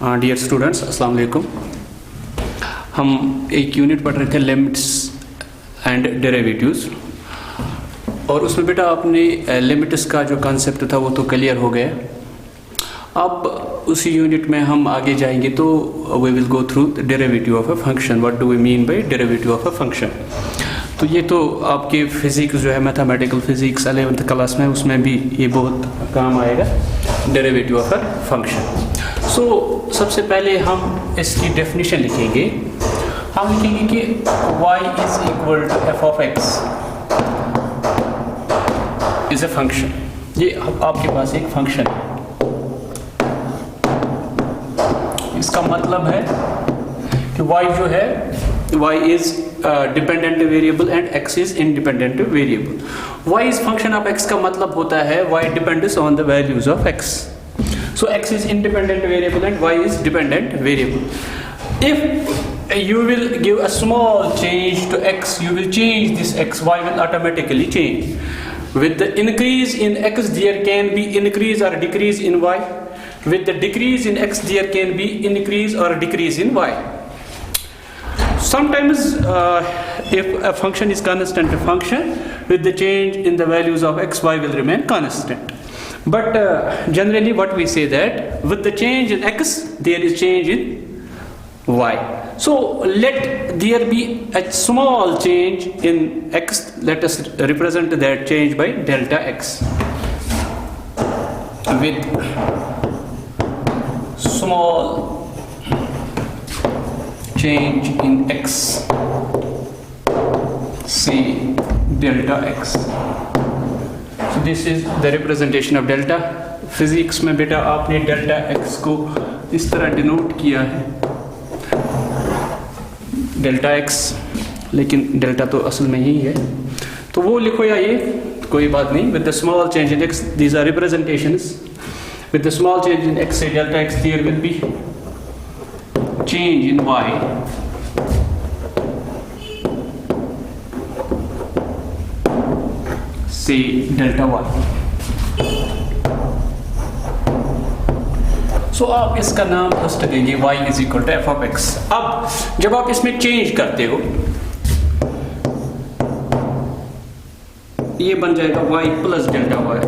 Dear students, अस्सलाम वालेकुम। हम एक यूनिट पढ़ रहे थे लिमिट्स एंड डेरिवेटिव्स, और उसमें बेटा आपने लिमिट्स का जो कॉन्सेप्ट था वो तो क्लियर हो गया। अब उसी यूनिट में हम आगे जाएंगे तो we will go through the derivative of a function. What do we mean by derivative of a function? तो ये तो आपके फिजिक्स जो है मैथमेटिकल फिजिक्स 11th क्लास में, उसमें भी ये बहुत काम आएगा, डेरिवेटिव ऑफ अ फंक्शन। सो सबसे पहले हम इसकी डेफिनेशन लिखेंगे। हम लिखेंगे कि y is equal to F of x is a function. ये आपके पास एक फंक्शन है, इसका मतलब है कि y जो है y is dependent variable and x is independent variable. y is function of x का मतलब होता है y depends on the values of x। So x is independent variable and y is dependent variable. If you will give a small change to x, you will change this x, y will automatically change. With the increase in x, there can be increase or decrease in y. With the decrease in x, there can be increase or decrease in y. Sometimes if a function is constant function, with the change in the values of x, y will remain constant. But generally what we say that with the change in x, there is change in y. So let there be a small change in x. Let us represent that change by delta x. With small change in x, say delta x. So this is the representation of delta. Physics में बेटा आपने delta x को इस तरह denote किया है, delta x, लेकिन delta तो असल में यही है, तो वो लिखो या ये कोई बात नहीं। With the small change in x, these are representations. With the small change in x, say delta x, there will be change in y. Say delta y. So आप इसका नाम फर्स्ट देंगे y is equal to F of X. अब जब आप इसमें change करते हो, ये बन जाएगा y प्लस डेल्टा y।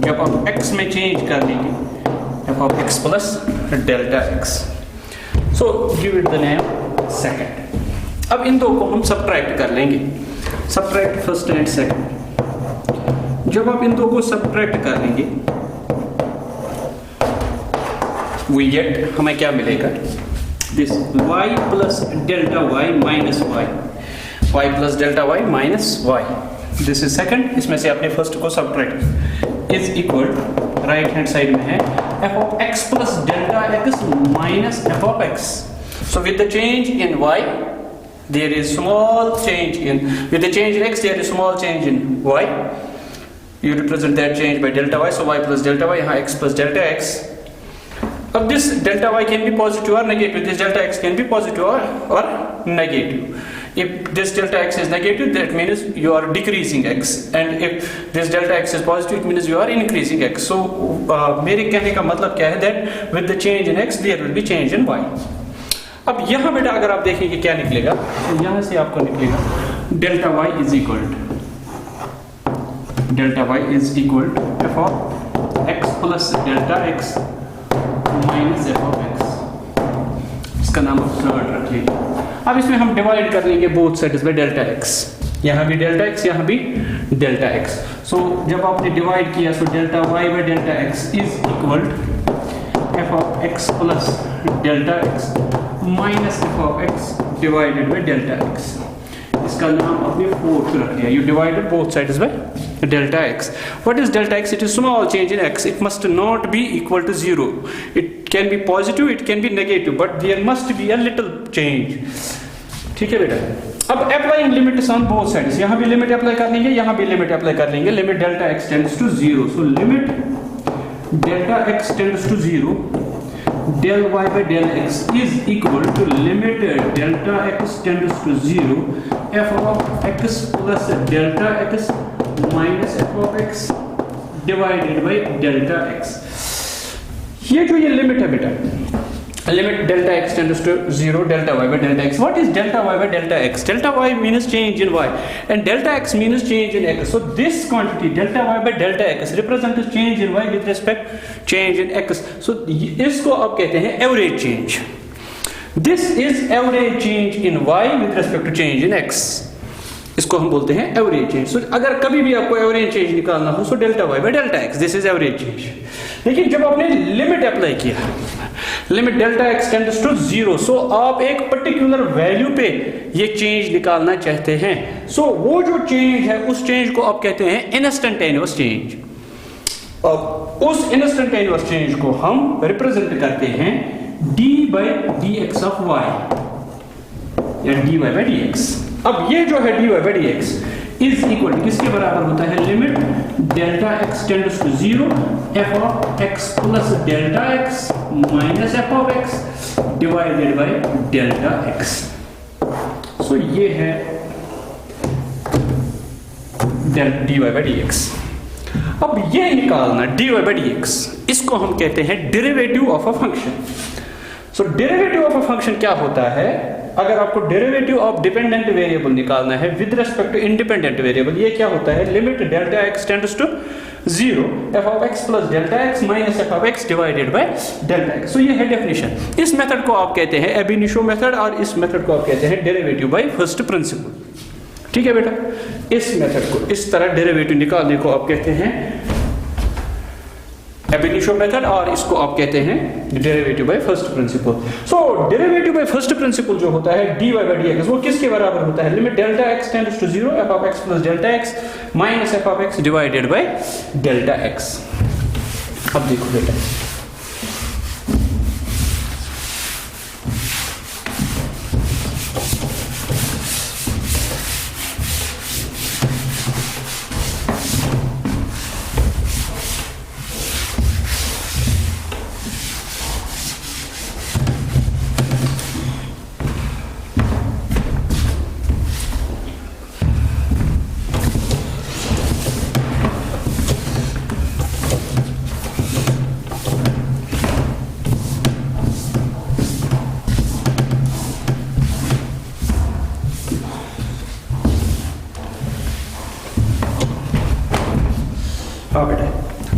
जब आप x में चेंज कर लेंगे, F of x plus delta x। So give it the name second. अब इन दो को हम सब्ट्रैक्ट कर लेंगे, सब्ट्रैक्ट फर्स्ट एंड सेकंड। जब आप इन दो को सब्ट्रैक्ट कर लेंगे, we get, हमें क्या मिलेगा? This y plus delta y minus y plus delta y minus y। This is second. इसमें से आपने फर्स्ट को subtract, is equal, right hand side में है f of x plus delta x minus F of x. So with the change in y, there is small change in, with the change in x, there is small change in y. You represent that change by delta y, so y plus delta y, यहाँ x plus delta x. अब this delta y can be positive or negative, this delta x can be positive or negative. If this delta x is negative, that means you are decreasing x, and if this delta x is positive, it means you are increasing x. So मेरे कहने का मतलब क्या है, that with the change in x, there will be change in y. अब यहाँ बेटा अगर आप देखेंगे क्या निकलेगा, तो यहाँ से आपको निकलेगा delta y is equal to delta y is equal to F of x plus delta x minus F of X. इसका नाम आप थर्ड रख लीजिए। अब इसमें हम डिवाइड कर लेंगे both sides by delta x, यहाँ भी डेल्टा एक्स, यहाँ भी डेल्टा एक्स। सो जब आपने डिवाइड किया, so delta y by delta X is equal to F of x plus delta x minus F of x divided by delta X. इसका नाम आपने फोर्थ रख लिया। You divided both sides by delta x. What is delta x? It is small change in x. It must not be equal to 0. It can be positive, it can be negative, but there must be a little change. ठीक है बेटा। अब applying limits on both sides, यहाँ भी limit apply कर लेंगे, यहाँ भी लिमिट अप्लाई कर लेंगे। Limit delta x tends to 0. So limit delta x tends to 0, del y by del x is equal to limit delta x tends to 0 f of x plus delta x minus F of x divided by delta x. ये जो ये limit है बेटा, limit delta x tends to 0 delta y by delta x. What is delta y by delta x? Delta y means change in y and delta x means change in x. So this quantity delta y by delta x represents change in y with respect change in x. So इसको आप कहते हैं average change. This is average change in y with respect to change in x. इसको हम बोलते हैं average change. सो अगर कभी भी आपको एवरेज चेंज निकालना हो, so delta Y by delta X, this is average change. लेकिन जब आपने लिमिट अप्लाई किया, limit delta x tends to 0, so आप एक पर्टिकुलर वैल्यू पे ये चेंज निकालना चाहते हैं. सो वो जो चेंज है उस चेंज को आप कहते हैं इंस्टेंटेनियस चेंज. अब उस इंस्टेंटेनियस चेंज को हम रिप्रेजेंट करते हैं d by d x of y या d y by d x. अब ये जो है d y by d x is equal to किसके बराबर होता है? Limit delta x tends to 0 f of x plus delta x minus F of x divided by delta x. So ये है d y by d x. अब ये निकालना d y by d x, इसको हम कहते हैं derivative of a function. So derivative of a function क्या होता है? अगर आपको डेरिवेटिव ऑफ डिपेंडेंट वेरिएबल निकालना है with respect to independent variable, ये क्या होता है? Limit delta x tends to 0 f of x plus delta x minus F of x divided by delta x. So ये है डेफिनेशन. इस मेथड को आप कहते हैं एब इनिशियो मेथड और इस मेथड को आप कहते हैं डेरिवेटिव बाय फर्स्ट प्रिंसिपल. ठीक है बेटा, इस मेथड को इस तरह डेरिवेटिव निकालने को आप कहते हैं एब इनिशियो मेथड और इसको आप कहते हैं derivative by first principle. So derivative by first principle जो होता है d y by d x, वो किसके बराबर होता है? Limit delta x tends to 0 f of x plus delta x minus F of x divided by delta x. अब देखो बेटा,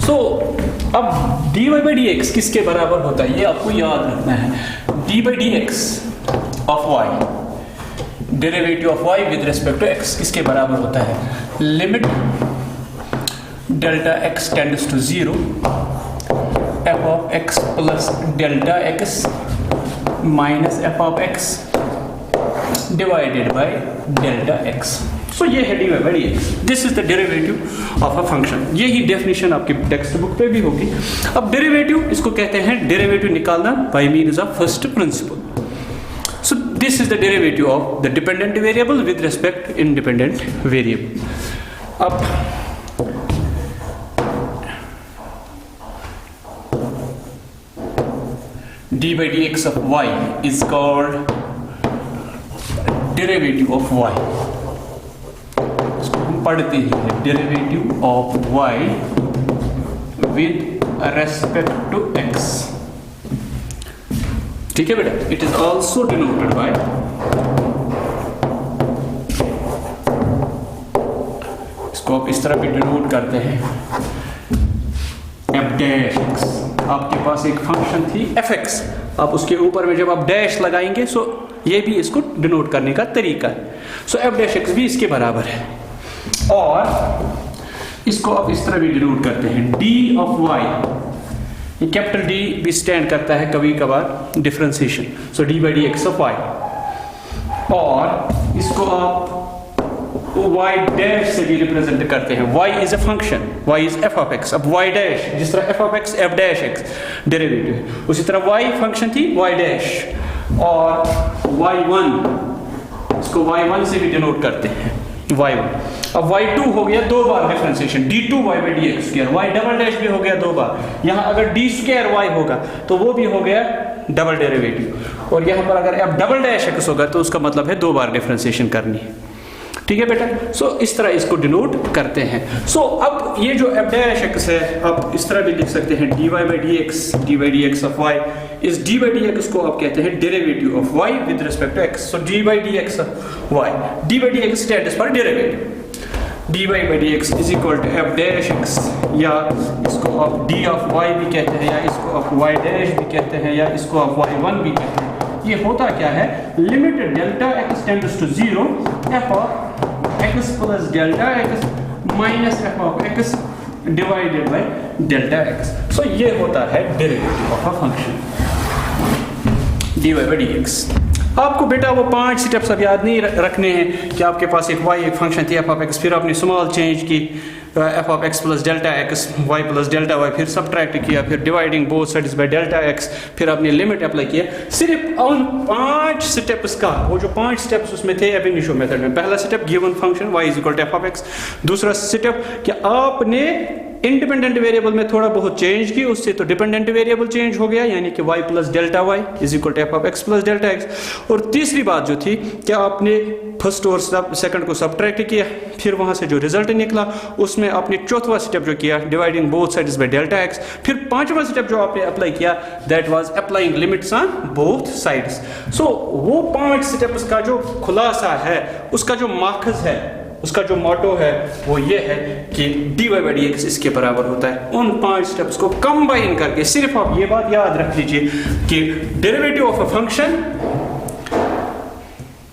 सो अब d y by d x किसके बराबर होता है ये आपको याद रखना है. D by d x of Y, derivative of y with respect to x किसके बराबर होता है? Limit delta x tends to 0 f of x plus delta x minus F of x divided by delta x. So ये है d y by d x. This is the derivative of a function. यही definition आपकी text book पे भी होगी. अब derivative इसको कहते हैं डेरिवेटिव निकालना by means of first principle. So this is the derivative of the dependent variable with respect independent variable. अब d by d x of y is called derivative of y. पढ़ते ही है derivative of y with respect to x. ठीक है बेटा, it is also denoted by इसको आप इस तरह भी डिनोट करते हैं f डैश x. आपके पास एक फंक्शन थी fx, आप उसके ऊपर में जब आप डैश लगाएंगे सो ये भी इसको डिनोट करने का तरीका है. सो f डैश x भी इसके बराबर है और इसको आप इस तरह भी डिनोट करते हैं d ऑफ y. ये कैपिटल D भी स्टैंड करता है कभी कभार differentiation. So d by d x of y और इसको आप y डैश से भी रिप्रेजेंट करते हैं. y is a function, y is f of x. अब y डैश जिस तरह f of x f dash x derivative है, उसी तरह y फंक्शन थी y डैश और y1 इसको y1 से भी डिनोट करते हैं y1. अब y2 हो गया दो बार differentiation d2 y by d x square. y double dash भी हो गया दो बार. यहाँ अगर d स्क्वायर y होगा तो वो भी हो गया डबल डेरिवेटिव. और यहाँ पर अगर f डबल डैश x होगा तो उसका मतलब है दो बार डिफरेंशिएशन करनी है. ठीक है बेटा। सो इस तरह इसको डिनोट करते हैं। सो अब ये जो f डैश x है, आप इस तरह भी लिख सकते हैं dy by dx of y। इस dy by dx को आप कहते हैं derivative of y with respect to x। So dy by dx of y, dy by dx stands for derivative, dy by dx is equal to f dash x, या इसको आप d of y भी कहते हैं, या इसको आप y dash भी कहते हैं, या इसको आप y1 भी कहते हैं। ये होता क्या है, limit delta x tends to 0 f of x plus delta x minus f of x divided by delta x। So ये होता है derivative of a function dy by dx। आपको बेटा वो 5 स्टेप्स अब याद नहीं रखने हैं कि आपके पास एक y एक फंक्शन थी f ऑफ x, फिर आपने स्मॉल चेंज की f of x plus delta x y plus delta y, फिर सब्ट्रैक्ट किया, फिर dividing both sides by delta x, फिर आपने लिमिट अप्लाई किया। सिर्फ उन 5 स्टेप्स का, वो जो 5 स्टेप्स उसमें थे अब इनिशियो मेथड में, पहला step given function y is equal to f of x, दूसरा स्टेप कि आपने इंडिपेंडेंट वेरिएबल में थोड़ा बहुत चेंज की, उससे तो डिपेंडेंट वेरिएबल चेंज हो गया, यानी कि y plus delta y is equal to f of x plus delta x। और तीसरी बात जो थी कि आपने फर्स्ट और सेकंड को सब्ट्रैक्ट किया, फिर वहां से जो रिजल्ट निकला उसमें आपने चौथा स्टेप जो किया dividing both sides by delta x, फिर पांचवा स्टेप जो आपने अप्लाई किया that was applying limits on both sides. So वो 5 स्टेप्स का जो खुलासा है, उसका जो माखज है, उसका जो मोटो है वो ये है कि dy by dx इसके बराबर होता है। उन 5 स्टेप्स को कंबाइन करके सिर्फ आप ये बात याद रख लीजिए कि डेरिवेटिव ऑफ अ फंक्शन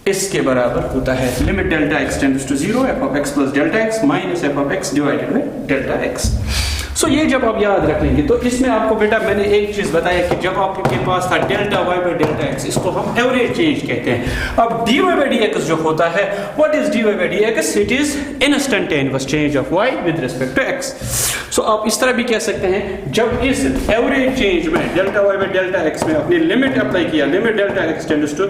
इसके बराबर होता है limit delta x tends to 0 f of x plus delta x minus f of x divided by delta x। So ये जब आप याद रख लेंगे तो इसमें आपको बेटा मैंने एक चीज बताया कि जब आपके पास था delta y by delta x, इसको हम एवरेज चेंज कहते हैं। अब dy by dx जो होता है, what is dy by dx? It is instantaneous change of y with respect to x। So आप इस तरह भी कह सकते हैं, जब इस एवरेज चेंज में delta y by delta x में अपनी लिमिट अप्लाई किया, limit delta x tends to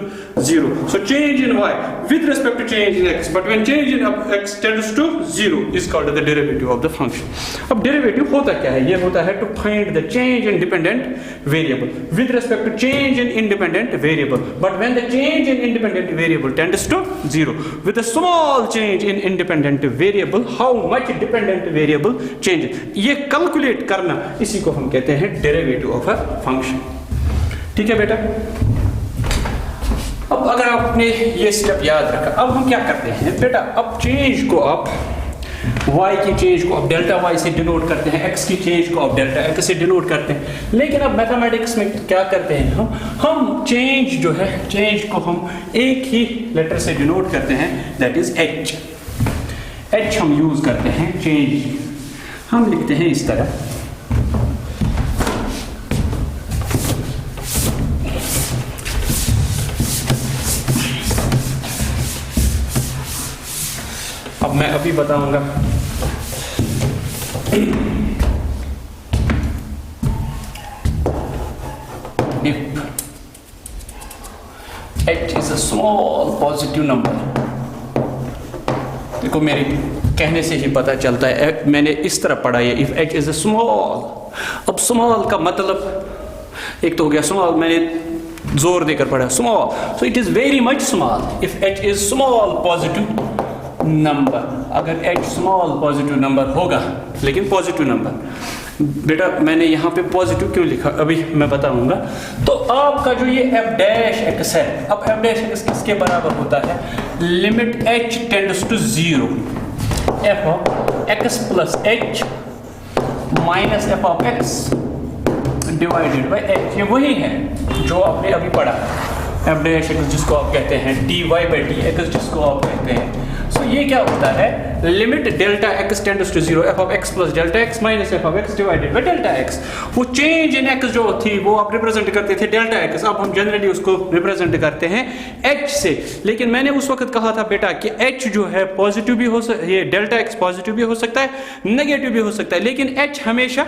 0, so change in y with respect to change in x, but when change in x tends to 0 is called the derivative of the function. अब derivative होता क्या है? ये होता है to find the change in dependent variable with respect to change in independent variable, but when the change in independent variable tends to 0 with a small change in independent variable, how much dependent variable changes, ये calculate करना, इसी को हम कहते हैं derivative of a function. ठीक है बेटा। अब अगर आपने ये स्टेप याद रखा, अब हम क्या करते हैं बेटा, अब चेंज को आप y की चेंज को अब डेल्टा y से डिनोट करते हैं, x की चेंज को अब डेल्टा x से डिनोट करते हैं। लेकिन अब मैथमेटिक्स में क्या करते हैं हम चेंज जो है, चेंज को हम एक ही लेटर से डिनोट करते हैं, दैट इज h। h हम यूज करते हैं चेंज, हम लिखते हैं इस तरह, अब मैं अभी बताऊंगा। If h is a small positive number, देखो मेरे कहने से ही पता चलता है, मैंने इस तरह पढ़ा है, if h is a small। अब small का मतलब एक तो हो गया small, मैंने जोर देकर पढ़ा small, so it is very much small if h is small positive number. अगर h स्मॉल पॉजिटिव नंबर होगा, लेकिन पॉजिटिव नंबर, बेटा मैंने यहाँ पे पॉजिटिव क्यों लिखा अभी मैं बताऊंगा। तो आपका जो ये f डैश x है, अब f डैश x किसके बराबर होता है, limit h tends to 0 f of x plus h minus f of x divided by h। ये वही है जो आपने अभी पढ़ा, f डैश x जिसको आप कहते हैं dy by dx जिसको आप कहते हैं। सो ये क्या होता है, limit delta x tends to 0 f of x plus delta x minus f of x divided by delta x। वो चेंज इन x जो थी वो आप रिप्रेजेंट करते थे डेल्टा x, अब हम जनरली उसको रिप्रेजेंट करते हैं h से। लेकिन मैंने उस वक्त कहा था बेटा कि h जो है पॉजिटिव भी हो सकता है, ये डेल्टा x पॉजिटिव भी हो सकता है, नेगेटिव भी हो सकता है, लेकिन h हमेशा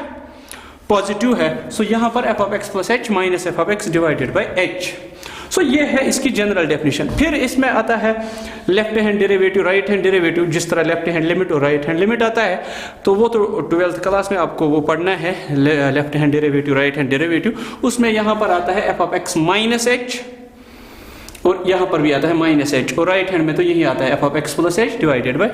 पॉजिटिव है। सो यहाँ पर f of x plus h minus f of x divided by h। So ये है इसकी जनरल डेफिनेशन। फिर इसमें आता है left hand derivative, right hand derivative. जिस तरह लेफ्ट हैंड लिमिट और राइट हैंड लिमिट आता है तो वो तो 12th क्लास में आपको वो पढ़ना है, left hand derivative right hand derivative. उसमें यहाँ पर आता है f of x minus h और यहाँ पर भी आता है माइनस एच, और राइट हैंड में तो यही आता है f of x plus H divided by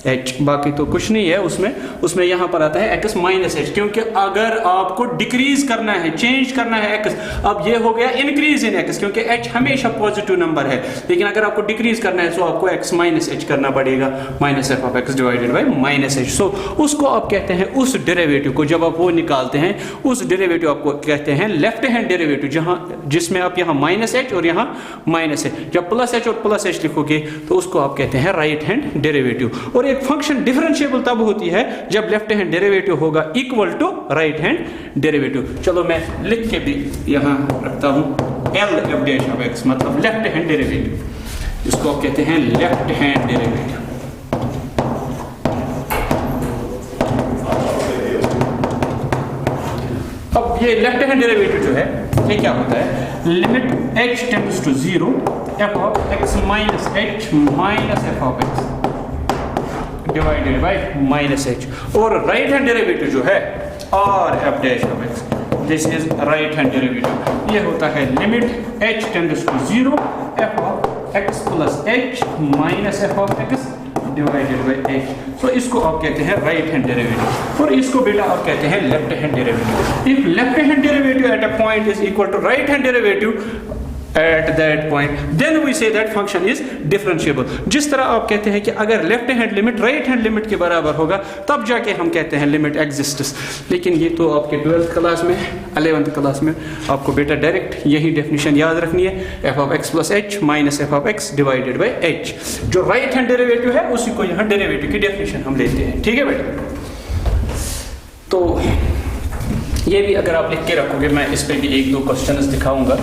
H, बाकी तो कुछ नहीं है उसमें यहाँ पर आता है एक्स माइनस एच, क्योंकि अगर आपको डिक्रीज करना है, चेंज करना है एक्स, अब ये हो गया इंक्रीज इन एक्स, क्योंकि एच हमेशा पॉजिटिव नंबर है, लेकिन अगर आपको डिक्रीज करना है तो आपको एक्स माइनस एच करना पड़ेगा, minus F of x divided by minus h. So उसको आप कहते हैं, उस डेरिवेटिव को जब आप वो निकालते हैं, उस डेरिवेटिव आपको कहते हैं लेफ्ट हैंड डेरिवेटिव, जिसमें आप यहाँ माइनस एच और यहाँ माइनस एच, जब प्लस एच और प्लस एच लिखोगे तो उसको आप कहते हैं राइट हैंड डेरिवेटिव। और फंक्शन डिफरेंशिएबल तब होती है जब लेफ्ट हैंड डेरिवेटिव होगा equal to right hand derivative. चलो मैं लिख के भी यहां रखता हूं, l f dash of x मतलब लेफ्ट हैंड डेरिवेटिव, इसको आप कहते हैं लेफ्ट हैंड डेरिवेटिव। अब ये लेफ्ट हैंड डेरिवेटिव जो है ये क्या होता है, limit h tends to 0 f of x minus h minus f of x divided by minus h, और राइट हैंड डेरिवेटिव जो है r f dash of x, this is right hand derivative, ये होता है limit h tends to 0 f of x plus h minus f of x divided by h। So इसको आप कहते हैं राइट हैंड डेरिवेटिव, और इसको बेटा आप कहते हैं left hand derivative. If left hand derivative at a point is equal to right hand derivative at that point, then we say that function is differentiable। जिस तरह आप कहते हैं कि अगर left hand limit right hand limit के बराबर होगा तब जाके हम कहते हैं लिमिट एग्जिस्ट्स, लेकिन ये तो आपके 12th क्लास में 11th क्लास में आपको बेटा डायरेक्ट यही डेफिनेशन याद रखनी है, f of x plus h minus F of x divided by H. जो राइट हैंड डेरिवेटिव है उसी को यहाँ डेरिवेटिव की डेफिनेशन हम लेते हैं, ठीक है बेटा। तो ये भी अगर आप लिख के रखोगे, मैं इस पे भी 1-2 क्वेश्चंस दिखाऊंगा,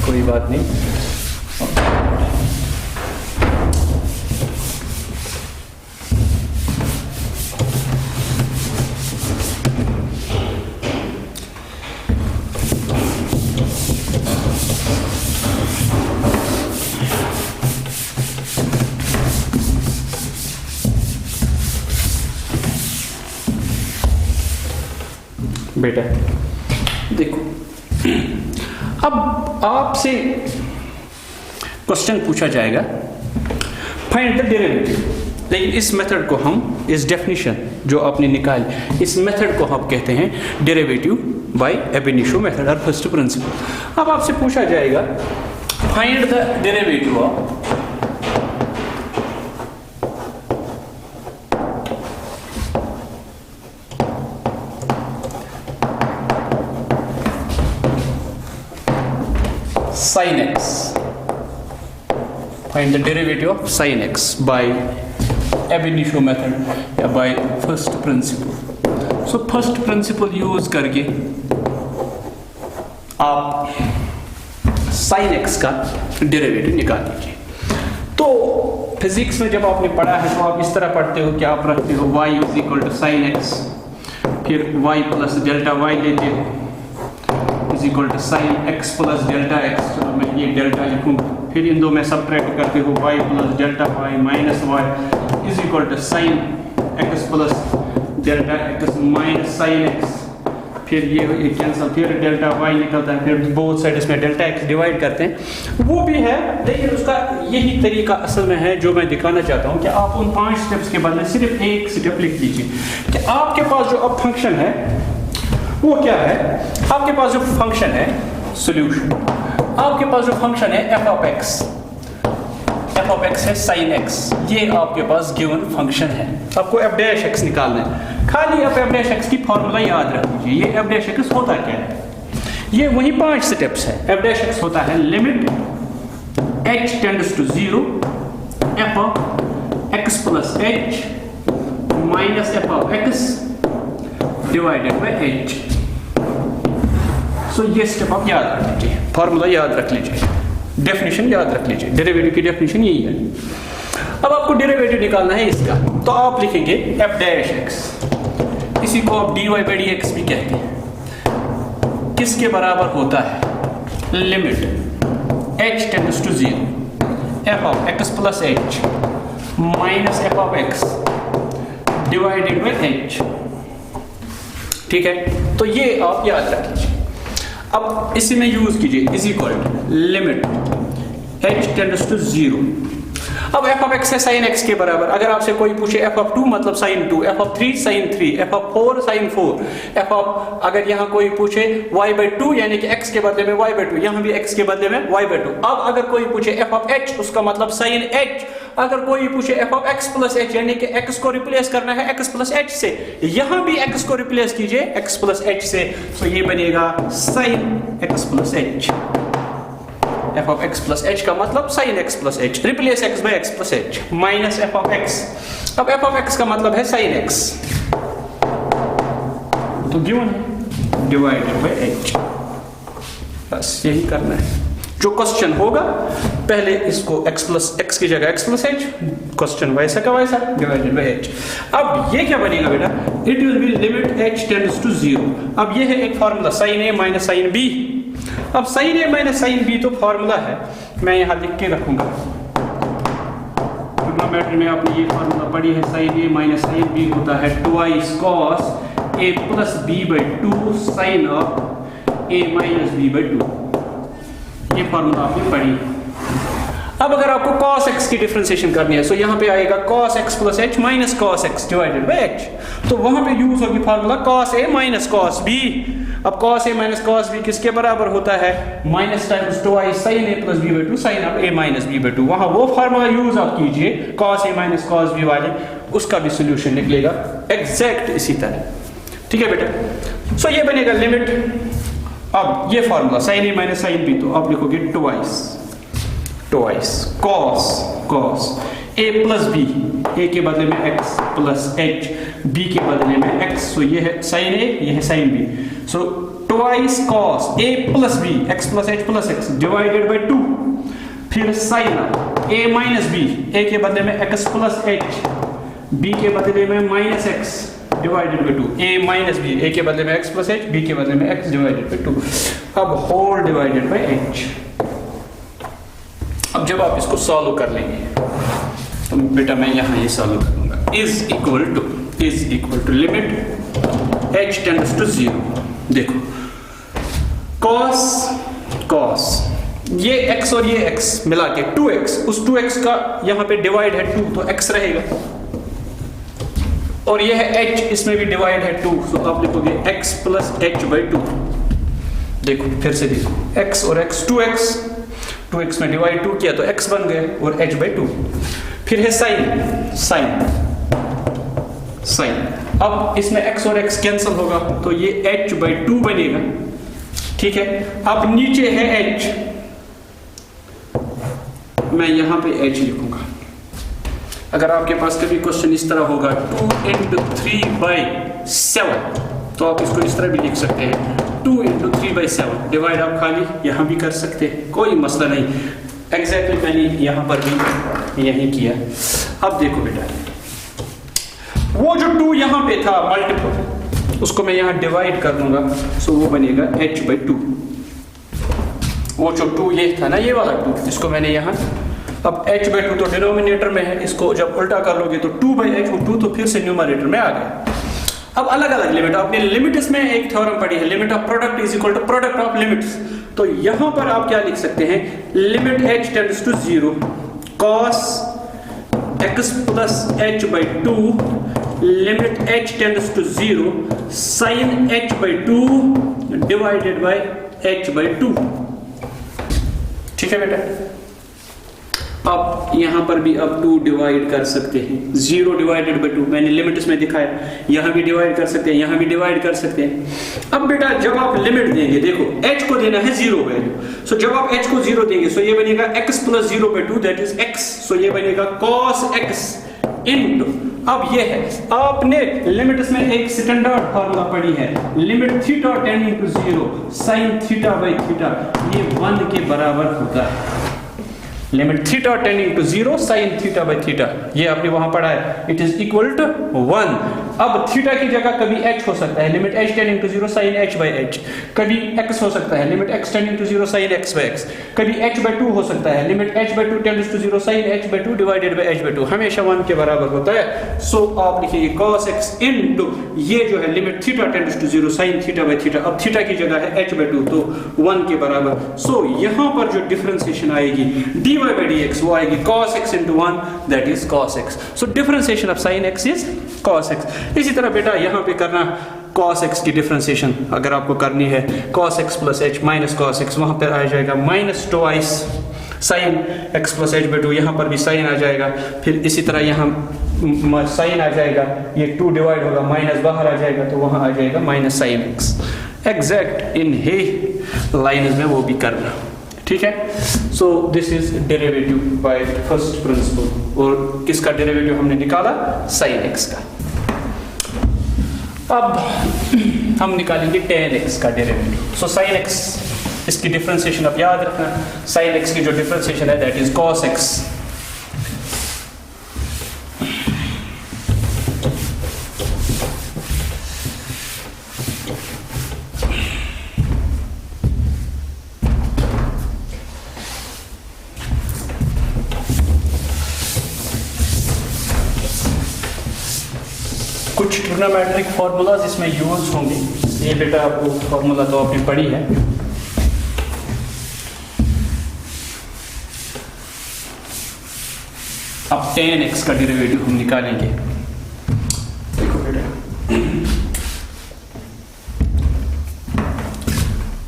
कोई बात नहीं। बेटा देखो, अब आपसे क्वेश्चन पूछा जाएगा फाइंड द डेरिवेटिव, लेकिन इस मेथड को हम, इस डेफिनेशन जो आपने निकाली, इस मेथड को हम कहते हैं derivative by ab initio method और फर्स्ट प्रिंसिपल। अब आपसे पूछा जाएगा find the derivative of sin x, find the derivative of sin x by ab initio method या by first principle। so first principle use करके आप sin x का derivative निकाल लीजिए। तो फिजिक्स में जब आपने पढ़ा है तो आप इस तरह पढ़ते हो कि आप रखते हो y is equal to sin x, फिर y प्लस डेल्टा y लेते हो is equal to sine x plus delta x. चलो मैं ये डेल्टा लिखूँ, फिर इन दो में सब्ट्रैक्ट करते हो y plus delta y minus y is equal to sine x plus delta x minus sine x, फिर ये कैंसिल, फिर डेल्टा y निकलता है, फिर बोथ साइड इसमें डेल्टा x डिवाइड करते हैं। वो भी है, लेकिन उसका यही तरीका असल में है जो मैं दिखाना चाहता हूँ कि आप उन 5 स्टेप्स के बदले सिर्फ एक स्टेप लिख लीजिए कि आपके पास जो अब फंक्शन है वो क्या है। आपके पास जो फंक्शन है सॉल्यूशन, आपके पास जो फंक्शन है एफ ऑफ एक्स है साइन एक्स, ये आपके पास गिवन फंक्शन है। आपको एफ डैश एक्स निकालना है, खाली आप एफ डैश एक्स की फॉर्मूला याद रख लीजिए। ये एफ डैश एक्स होता क्या है, ये वही 5 स्टेप्स है। एफ डैश एक्स होता है limit h tends to 0 f of x plus h minus F of x divided by h। So ये स्टेप आप याद रख लीजिए, फॉर्मूला याद रख लीजिए, डेफिनेशन याद रख लीजिए। डेरिवेटिव की डेफिनेशन यही है। अब आपको डेरिवेटिव निकालना है इसका, तो आप लिखेंगे एफ डैश एक्स, इसी को आप dy बाई डी एक्स भी कहते हैं, किसके बराबर होता है limit h tends to 0 f of x plus h minus F of x divided by h। ठीक है, तो ये आप याद रख लीजिए। अब इसी में यूज कीजिए is equal limit h tends to 0। अब f ऑफ x है sin x के बराबर। अगर आपसे कोई पूछे f ऑफ 2 मतलब sin 2, f of 3 sin 3, f of 4 sin 4, f of अगर यहाँ कोई पूछे y/2 यानी कि x के बदले में y/2, यहाँ भी x के बदले में y/2। अब अगर कोई पूछे f ऑफ h उसका मतलब sin h। अगर कोई पूछे f of x plus h यानी कि x को रिप्लेस करना है x प्लस h से, यहाँ भी x को रिप्लेस कीजिए x प्लस h से, तो ये बनेगा sin x plus h। f of x plus h का मतलब sin x plus h, replace x by x plus h minus f of x। अब f ऑफ x का मतलब है sin x, तो गिवन है डिवाइडेड बाय h। बस यही करना है। जो क्वेश्चन होगा पहले इसको x प्लस x की जगह x प्लस h, क्वेश्चन वैसा का वैसा डिवाइडेड बाय h। अब ये क्या बनेगा बेटा, it will be limit h tends to 0। अब ये है एक formula sin a minus sin b। अब sin a minus sin b तो फार्मूला है, मैं यहां लिख के रखूंगा। ट्रिग्नोमेट्री में आपने ये फार्मूला पढ़ी है, sin a minus sin b होता है twice cos a plus b by 2 sin of a minus b by 2। ये फार्मूला आपने पढ़ी। अब अगर आपको cos x की डिफरेंशिएशन करनी है तो यहाँ पे आएगा cos x plus h minus cos x divided by h, तो वहां पे यूज होगी formula cos a minus cos b। अब cos a minus cos b किसके बराबर होता है, minus times twice sin a plus b by 2 sin of a minus b by 2। वहां वो फार्मूला यूज आप कीजिए cos a minus cos b वाले, उसका भी सोल्यूशन निकलेगा एग्जैक्ट इसी तरह। ठीक है बेटा, सो ये बनेगा लिमिट। अब ये formula sin a minus sin b, तो आप लिखोगे twice cos a plus b, a के बदले में x प्लस h, b के बदले में x, सो ये है sin a, ये है sin b, so twice cos a plus b x plus h plus x divided bye 2, फिर sin a minus b, a के बदले में x प्लस h, b के बदले में minus x divided bye 2, a minus b, a के बदले में x प्लस h, b के बदले में x डिवाइडेड बाय 2, अब होल डिवाइडेड बाय h। अब जब आप इसको सॉल्व कर लेंगे तो बेटा मैं यहां ये सॉल्व करूंगा, is equal to limit h tends to 0। देखो cos ये x और ये x मिला के 2x, उस 2x का यहां पे डिवाइड है 2 तो x रहेगा, और ये है h, इसमें भी डिवाइड है 2, तो आप लिखोगे x प्लस h बाई 2। देखो फिर से देखो, x और x 2x में डिवाइड 2 किया तो x बन गए और h बाई 2। फिर है sin, अब इसमें x और x कैंसिल होगा तो ये h बाई 2 बनेगा। ठीक है, अब नीचे है h, मैं यहां पे h लिखूंगा। अगर आपके पास कभी क्वेश्चन इस तरह होगा 2 into 3 by 7, तो आप इसको इस तरह भी लिख सकते हैं 2 into 3 by 7। डिवाइड आप खाली यहाँ भी कर सकते हैं, कोई मसला नहीं। एग्जैक्टली मैंने यहाँ पर भी यही किया। अब देखो बेटा, वो जो 2 यहाँ पे था मल्टीपल, उसको मैं यहाँ डिवाइड कर दूंगा, सो वो बनेगा h बाई 2। वो जो 2 ये था ना, ये वाला 2, इसको मैंने यहाँ, अब h बाई 2 तो डिनोमिनेटर में है, इसको जब उल्टा कर लोगे तो 2 बाई h, 2 तो फिर से न्यूमरेटर में आ गया। अब अलग अलग लिमिट, आपने लिमिट्स में एक थ्योरम पढ़ी है, limit of product is equal to product of limits. तो यहां पर आप क्या लिख सकते हैं, limit h tends to 0 cos x plus h by 2, limit h tends to 0 sin h by 2 divided by h by 2। ठीक है बेटा, अब यहां पर भी अब 2 डिवाइड कर सकते हैं, 0 डिवाइडेड बाय 2 मैंने लिमिट्स में दिखाया, यहां भी डिवाइड कर सकते हैं, यहां भी डिवाइड कर सकते हैं। अब बेटा जब आप लिमिट देंगे, देखो h को देना है 0 वैल्यू, सो जब आप h को 0 देंगे सो ये बनेगा x plus 0 by 2 that is x, so ये बनेगा cos x इनटू, अब ये है आपने लिमिट्स में एक स्टैंडर्ड फार्मूला पढ़ी है, limit theta tending to 0 sin theta by theta, ये 1 के बराबर होता है। Limit theta tending to 0 sin theta by theta, ये आपने वहां पढ़ा है, इट इज इक्वल टू 1। अब थीटा की जगह कभी h हो सकता है, limit h tending to 0 sin h by h, कभी x हो सकता है, limit x tending to 0 sin x by x, कभी h by 2 हो सकता है, limit h by 2 tends to 0 sin h by 2 divided by h by 2, हमेशा 1 के बराबर होता है। सो आप लिखिए cos x इनटू ये जो है limit theta tends to 0 sin theta by theta, अब थीटा की जगह है h by 2 तो 1 के बराबर। सो यहाँ पर जो डिफरेंशिएशन आएगी dy by dx वो आएगी cos x into 1 that is cos x। So differentiation of sin x is cos x। इसी तरह बेटा यहाँ पे करना cos x की डिफरेंशिएशन अगर आपको करनी है cos x plus h minus cos x, वहाँ पर आ जाएगा minus twice sin x plus h by 2, यहाँ पर भी sin आ जाएगा, फिर इसी तरह यहाँ sin आ जाएगा, ये 2 डिवाइड होगा, माइनस बाहर आ जाएगा तो वहाँ आ जाएगा minus sin x। एग्जैक्ट इन ही लाइन्स में वो भी करना, ठीक है। So this is derivative by first principal, और किसका डेरिवेटिव हमने निकाला, sin x का। अब हम निकालेंगे tan x का डेरिवेटिव। सो sin x इसकी डिफरेंशिएशन आप याद रखना, sin x की जो डिफरेंशिएशन है दैट इज cos x कुछ ट्रिग्नोमेट्रिक फार्मूलाज इसमें यूज होंगे। ये बेटा आपको फार्मूला तो आपने पढ़ी है, अब tan x का डेरिवेटिव हम निकालेंगे। देखो बेटा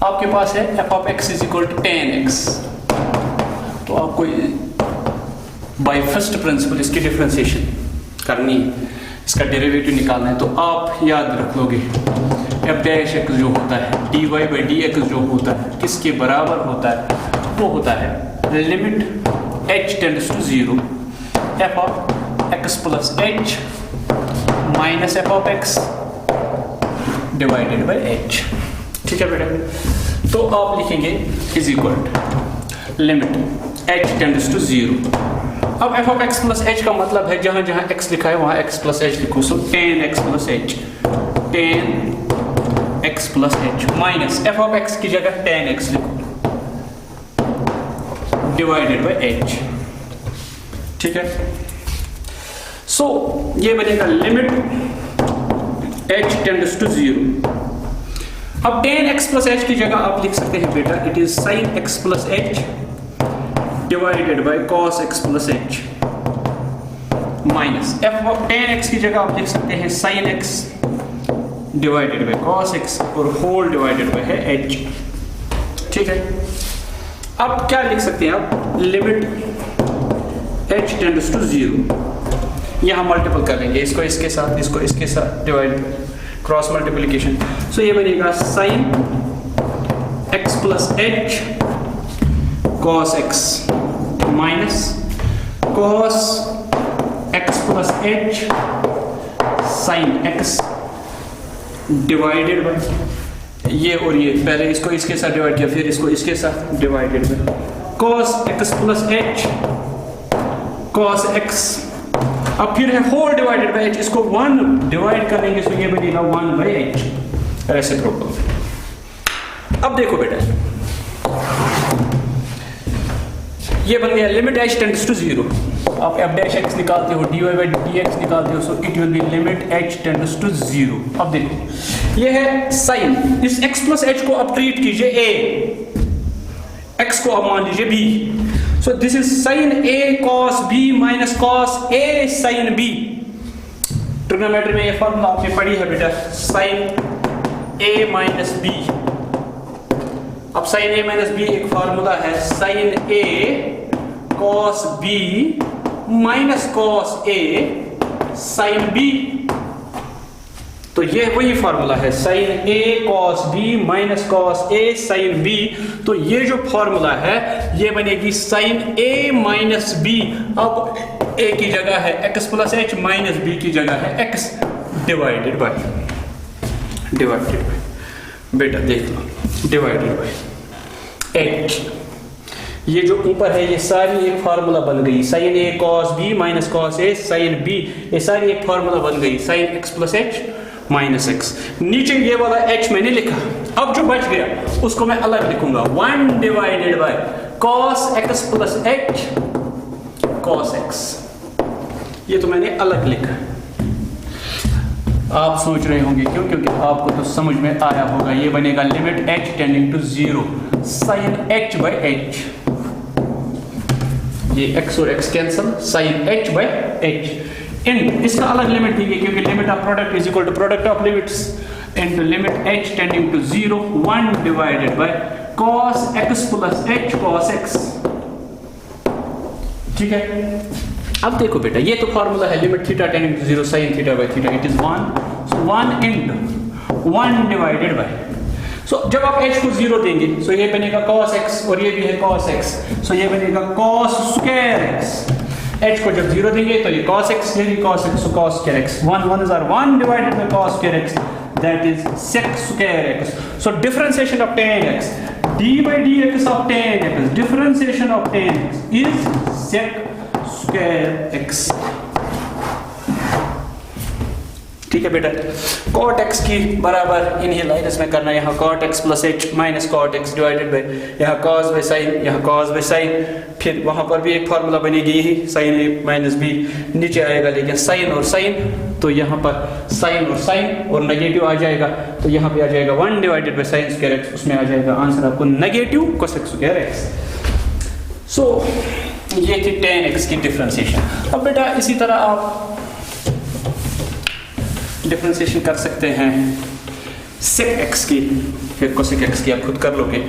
आपके पास है f of x is equal to tan x, तो आपको बाय फर्स्ट प्रिंसिपल इसकी डिफरेंशिएशन करनी है, इसका डेरिवेटिव निकालना है। तो आप याद रख लोगे f डैश x जो होता है dy by dx जो होता है किसके बराबर होता है, वो होता है limit h tends to 0 f of x plus h minus f of x divided by h, ठीक है बेटा। तो आप लिखेंगे is equal limit h tends to 0। अब f of x plus h का मतलब है जहां जहां x लिखा है वहां x plus h लिखो, सो tan x plus h, tan x plus h minus f of x की जगह tan x लिखो डिवाइडेड बाय h, ठीक है। सो ये बनेगा लिमिट h टेंड्स टू 0। अब tan x plus h की जगह आप लिख सकते हैं बेटा it is sin x plus h divided by cos x plus h minus f of tan x की जगह आप लिख सकते हैं sin x divided by cos x और होल डिवाइडेड बाय है h, ठीक है। अब क्या लिख सकते हैं आप, लिमिट h टेंड्स टू 0, यहां मल्टीपल कर लेंगे इसको इसके साथ, इसको इसके साथ डिवाइड, क्रॉस मल्टीप्लिकेशन। सो ये बनेगा sin x plus h cos x minus cos x plus h sin x divided bye ये और ये, पहले इसको इसके साथ डिवाइड किया फिर इसको इसके साथ divided by cos x plus h cos x, अब फिर है होल डिवाइडेड बाय h, इसको 1 डिवाइड करेंगे तो ये बनेगा 1 by h रेसिप्रोकल। अब देखो बेटा ये बन गया लिमिट h टेंड्स टू 0, आप f डैश x निकालते हो dy by dx निकालते हो, so it will be limit h tends to 0। अब देखो ये है sin, इस x plus h को अब ट्रीट कीजिए a, x को अब मान लीजिए b, so this is sin a cos b minus cos a sin b। Trigonometry में ये फॉर्मूला आपने पढ़ी है बेटा, sin a माइनस b। अब sin a माइनस b एक फार्मूला है sin a cos b minus cos a sin b, तो ये वही फार्मूला है sin a cos b minus cos a sin b। तो ये जो फार्मूला है ये बनेगी sin a माइनस b, अब a की जगह है x plus h minus b की जगह है x डिवाइडेड बाय बेटा देख लो डिवाइडेड बाय h, ये जो ऊपर है ये सारी एक फार्मूला बन गई, sign A cos B minus cos A sine B, ये सारी एक फार्मूला बन गई, sign x plus h minus x. नीचे ये वाला एच मैंने लिखा, अब जो बच गया उसको मैं अलग लिखूंगा, 1 divided by cos x plus H cos x. ये तो मैंने अलग लिखा। आप सोच रहे होंगे क्यों, क्योंकि आपको तो समझ में आया होगा, ये बनेगा limit h tending to 0 sine h by h, ये x और x cancel, sine h by h इन इसका अलग लिमिट दी गई क्योंकि limit of product is equal to product of limits into limit h tending to 0 1 divided by cos x plus h cos x। ठीक है, अब देखो बेटा, ये तो फार्मूला है limit theta tending to 0 sine theta by theta, it is 1, so 1 into 1 divided by, so जब आप h को 0 देंगे सो ये बनेगा cos x और ये भी है cos x, सो ये बनेगा cos स्क्वायर x। h को जब 0 देंगे तो ये cos x, ये भी cos x, so cos square x, 1 are 1 divided by cos square x, that is sec square x। so differentiation of tan x, d by dx of tan x, differentiation of tan x is sec square x। ठीक है बेटा, cot x की बराबर इन्हीं lines में करना है, यहाँ cot x plus h minus cot x divided by यहाँ cos बाई साइन, यहाँ cos बाई साइन, फिर वहाँ पर भी एक फार्मूला बनेगी यही साइन a माइनस b, नीचे आएगा लेकिन साइन और साइन, तो यहाँ पर साइन और साइन और नेगेटिव आ जाएगा, तो यहाँ पे आ जाएगा 1 divided by sine square x, उसमें आ जाएगा आंसर आपको negative cosec square x। So ये थी tan x की डिफरेंशिएशन। अब बेटा इसी तरह आप डिफरेंशिएशन कर सकते हैं sec x की, फिर cosec x की आप खुद कर लोगे।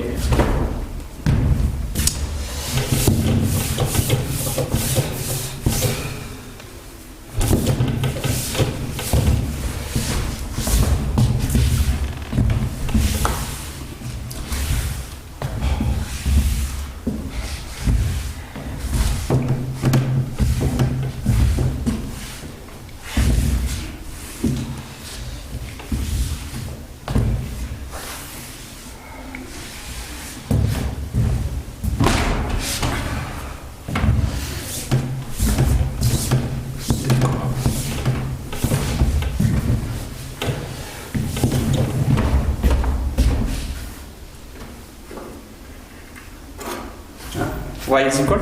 y इज इक्वल,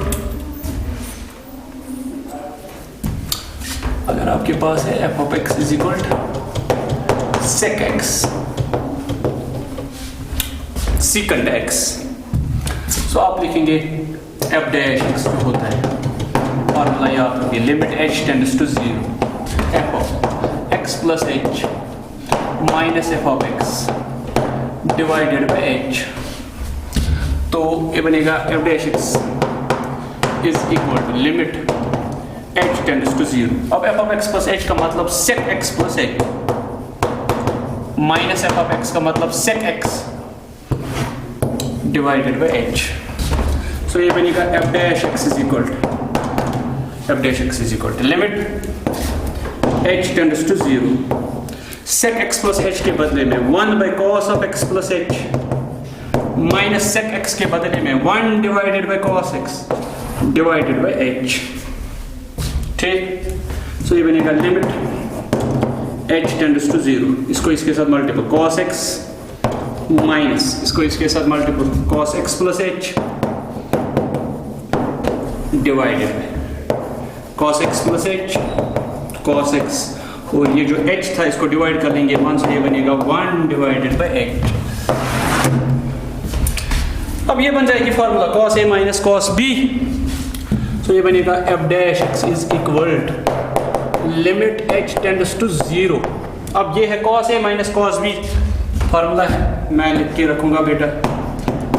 अगर आपके पास है f of x is equal sec x secant x, so आप लिखेंगे f डैश x जो होता है फॉर्मूला याद रखिए, limit h tends to 0 f of x plus h minus f of x divided by h, तो ये बनेगा f dash x is equal to limit h tends to 0। अब f of x plus h का मतलब sec x plus h minus f of x का मतलब sec x divided by h, so ये बनेगा f dash x is equal to limit h tends to 0 sec x plus h के बदले में 1 by cos of x plus h minus sec x के बदले में 1 divided by cos x divided by h। ठीक, सो ये बनेगा लिमिट h टेंड्स टू 0, इसको इसके साथ मल्टीपल cos x माइनस इसको इसके साथ multiple cos x plus h divided by cos x plus h cos x, और ये जो h था इसको डिवाइड कर लेंगे 1 से, ये बनेगा 1 डिवाइडेड बाय h। अब ये बन जाएगी formula cos a minus cos b, तो ये बनेगा f dash x is equal to limit h tends to 0। अब ये है cos a minus cos b, formula है मैं लिख के रखूंगा बेटा,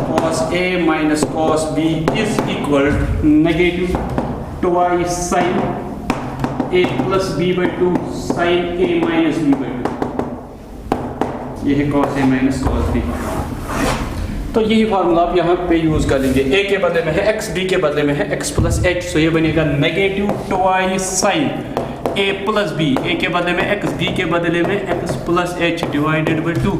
cos a minus cos b is equal negative twice sine a plus b by 2 sine a minus b by 2, ये है cos a minus cos b। तो यही फार्मूला आप यहाँ पे यूज कर लेंगे, a के बदले में है x, b के बदले में है x प्लस h, सो ये बनेगा negative twice sine a plus b, a के बदले में x, b के बदले में x plus h divided by 2,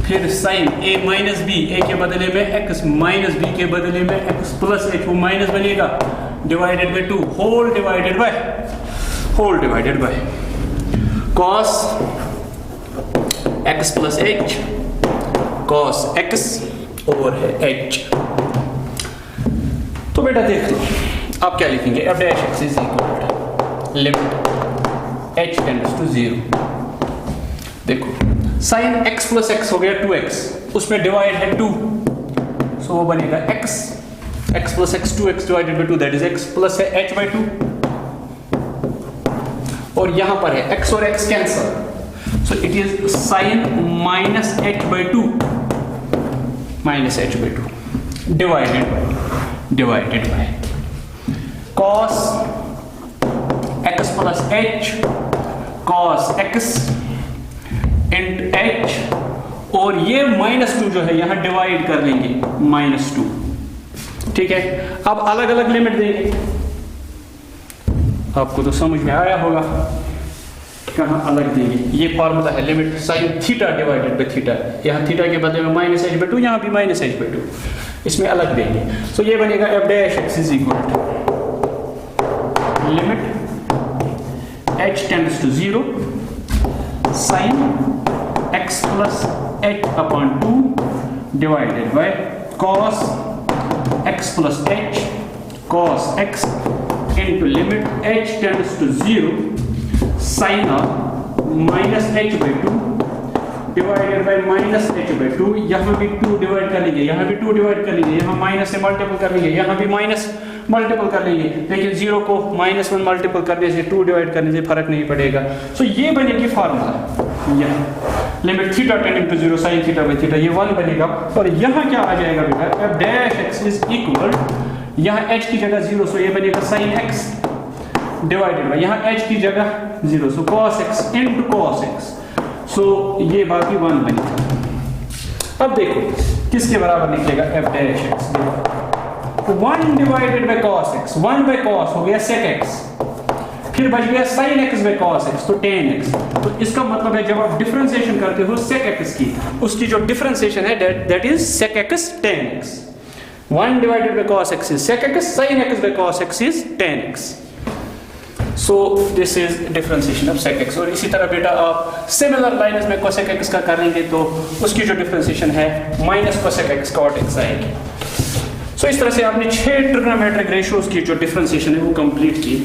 फिर साइन a माइनस बी, ए के बदले में x माइनस बी के बदले में x प्लस h, वो माइनस बनेगा, divided by 2 whole divided by cos x plus h, cos x और है h। तो बेटा देख लो आप क्या लिखेंगे, f dash x is equal to limit h tends to 0। देखो साइन x प्लस x हो गया 2x, उसमें डिवाइड है 2, सो वो बनेगा x plus x 2x divided by 2 that is x plus है h बाई 2, और यहां पर है x और x cancel, so it is sign minus h by 2 divided by cos x plus h cos x into h, और ये -2 जो है यहां डिवाइड कर लेंगे -2, ठीक है। अब अलग अलग लिमिट देंगे, आपको तो समझ में आया होगा कहां अलग देंगे। ये फॉर्मूला है limit sine theta divided by theta, यहां थीटा के बदले में -h/2, यहां भी -h/2, इसमें अलग देंगे। सो ये बनेगा f dash x is equal to limit h tends to 0 sine x plus h upon 2 divided by cos x plus h cos x into limit h tends to 0 sin of minus h by 2 divided by minus h by 2, यहाँ भी 2 divide कर लीजिए, यहाँ भी 2 divide कर लीजिए, यहाँ minus से मल्टीपल कर लीजिए, यहाँ भी माइनस मल्टीपल कर लीजिए, लेकिन 0 को -1 मल्टीपल करने से 2 डिवाइड करने से फर्क नहीं पड़ेगा। सो ये बनेगी फार्मूला, यह limit theta tending to 0 sin theta by theta, ये 1 बनेगा। और यहाँ क्या आ जाएगा बेटा, f dash x is equal, यहाँ h की जगह 0, सो ये बनेगा sin x डिवाइडेड बाय, यहाँ h की जगह 0, सो cos x into cos x, so ये बाकी 1 बनेगा। अब देखो किसके बराबर निकलेगा f डैश x, देखो 1 divided by cos x, 1 by cos हो गया sec x, फिर बच गया sin x by cos x, तो tan x। तो इसका मतलब है जब आप डिफरेंशिएशन करते हो sec x की, उसकी जो डिफरेंशिएशन है that is sec x tan x। 1 divided by cos x is sec x, sin x by cos x is tan x. So this is differentiation of sec x। और इसी तरह बेटा आप similar lines में cosec x का करेंगे तो उसकी जो डिफरेंशिएशन है minus cosec x cot x आएगी। So इस तरह से आपने 6 ट्रिग्नोमेट्रिक रेशियोज की जो डिफरेंशिएशन है वो कंप्लीट की।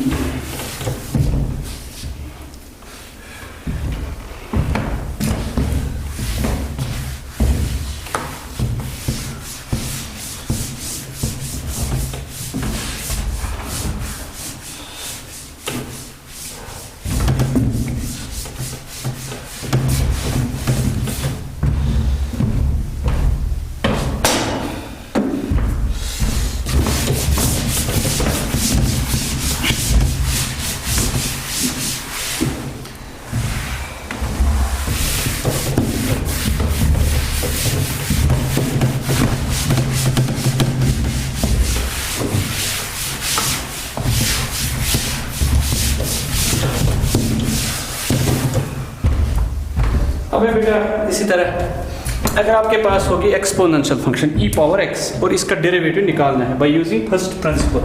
अब बेटा इसी तरह अगर आपके पास होगी exponential function e power x और इसका डेरिवेटिव निकालना है by using first principle.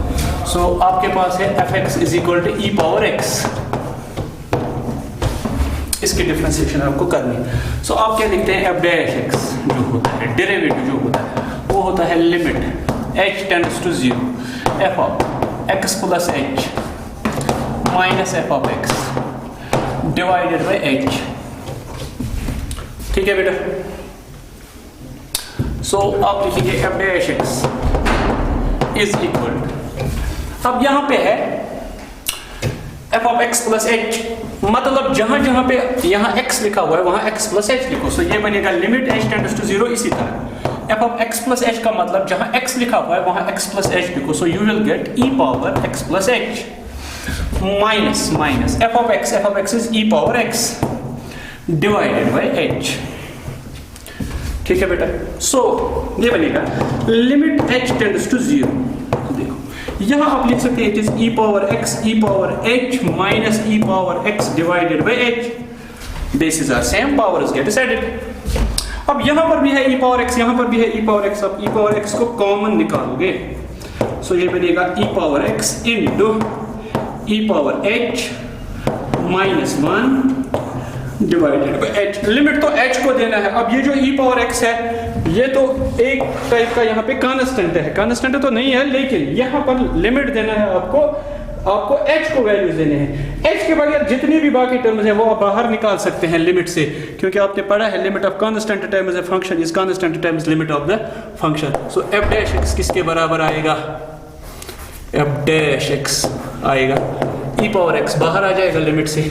So आपके पास है fx is equal to e power x, इसकी डिफरेंशिएशन आपको करनी है। सो आप क्या लिखते हैं, f डैश x जो होता है डेरिवेटिव जो होता है वो होता है limit h tends to 0 f of x plus h minus f of x divided by h, ठीक है बेटा। सो आप लिखेंगे f dash x is equal, अब यहां पे है f of x plus h, मतलब जहां जहां पे यहां x लिखा हुआ है वहां x प्लस h लिखो। सो ये बनेगा लिमिट h टेंड्स टू 0। इसी तरह f of x plus h का मतलब जहां x लिखा हुआ है वहां x प्लस h लिखो। So you will get e power x plus h minus minus f of x is e power x divided by h, ठीक है बेटा। सो ये बनेगा लिमिट h टेंड्स टू 0। देखो यहां आप लिख सकते हैं it is e power h minus e power x divided by h, bases are same, powers get added. अब यहाँ पर भी है e पावर x, यहाँ पर भी है e पावर x। अब e पावर x को कॉमन निकालोगे, सो ये बनेगा e power x into e power h minus 1 divided by h। Limit तो h को देना है। अब ये जो e पावर x है ये तो एक टाइप का यहाँ पे कांस्टेंट है, कांस्टेंट तो नहीं है, लेकिन यहाँ पर लिमिट देना है आपको h को वैल्यूज देने हैं। h के बगैर जितनी भी बाकी टर्म्स हैं वो आप बाहर निकाल सकते हैं लिमिट से, क्योंकि आपने पढ़ा है limit of constant times a function is constant times limit of the function. So f dash x किसके बराबर आएगा, f डैश x आएगा e पावर x बाहर आ जाएगा लिमिट से,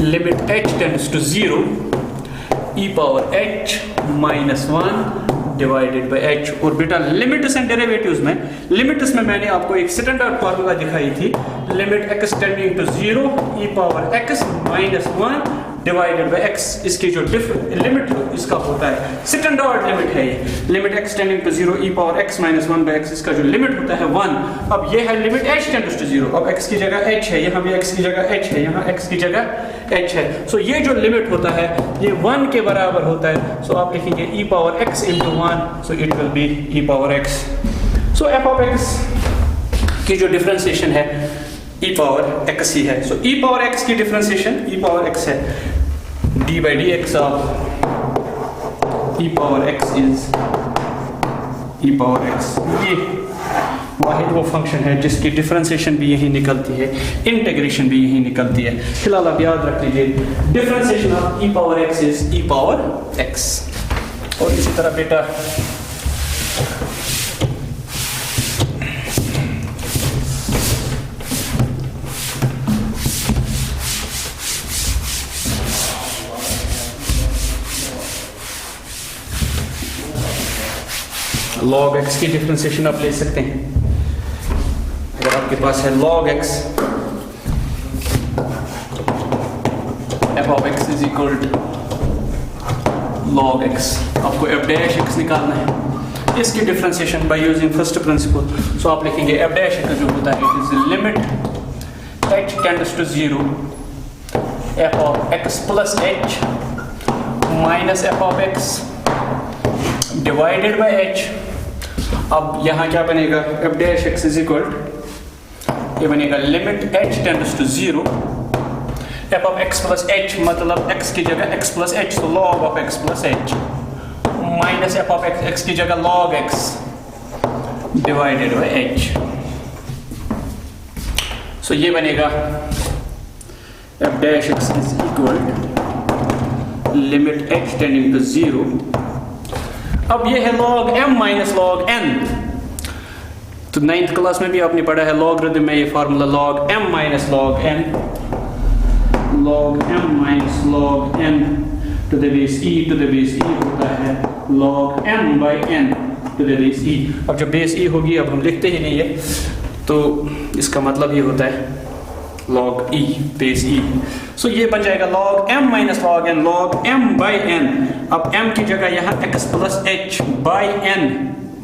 limit h tends to 0 e power h minus 1 divided by h। और बेटा लिमिट्स एंड डेरिवेटिव्स में, लिमिट्स में मैंने आपको एक स्टैंडर्ड फार्मूला दिखाई थी, limit x tending to 0 e power x minus 1 divided by x। इसकी जो लिमिट इसका होता है स्टैंडर्ड लिमिट है ये, limit x tending to 0 e power x minus 1 by x, इसका जो लिमिट होता है 1। अब ये है लिमिट h टेंड्स टू 0, अब x की जगह h है, यहाँ भी x की जगह h है, यहाँ x की जगह h है। सो ये जो लिमिट होता है ये 1 के बराबर होता है। सो आप लिखेंगे e power x into 1, so it will B e power x। So f of x की जो डिफरेंशिएशन है e पावर x ही है। सो e पावर x की डिफरेंशिएशन e पावर x है, d by dx of e power x is e power x। ये वाहिद वो function है जिसकी डिफरेंशिएशन भी यही निकलती है, इंटीग्रेशन भी यही निकलती है। फिलहाल आप याद रख लीजिए differentiation of e power x is e power x। और इसी तरह बेटा log x की डिफरेंशिएशन आप ले सकते हैं। अगर आपके पास है log x, f of x is equal to log x, आपको f dash x निकालना है। इसकी differentiation by using first principle, so आप लिखेंगे f dash x जो होता है it is limit h tends to 0 f of x plus h minus f of x divided by h। अब यहाँ क्या बनेगा, f dash x is equal, ये बनेगा limit h tends to 0 f of x plus h, मतलब x की जगह x plus h, तो log of x plus h minus f of x की जगह log x divided by h। So ये बनेगा f dash x is equal limit h tending to 0। अब ये है log m minus log n, तो 9th class में भी आपने पढ़ा है लॉगरिथम में ये formula log m minus log n, log m minus log n to the base e to the base e होता है log m by n to the base e। अब जब बेस e होगी, अब हम लिखते ही नहीं है, तो इसका मतलब ये होता है log e base e। So ये बन जाएगा log m minus log n, log m by n। अब m की जगह यहाँ x plus h by n,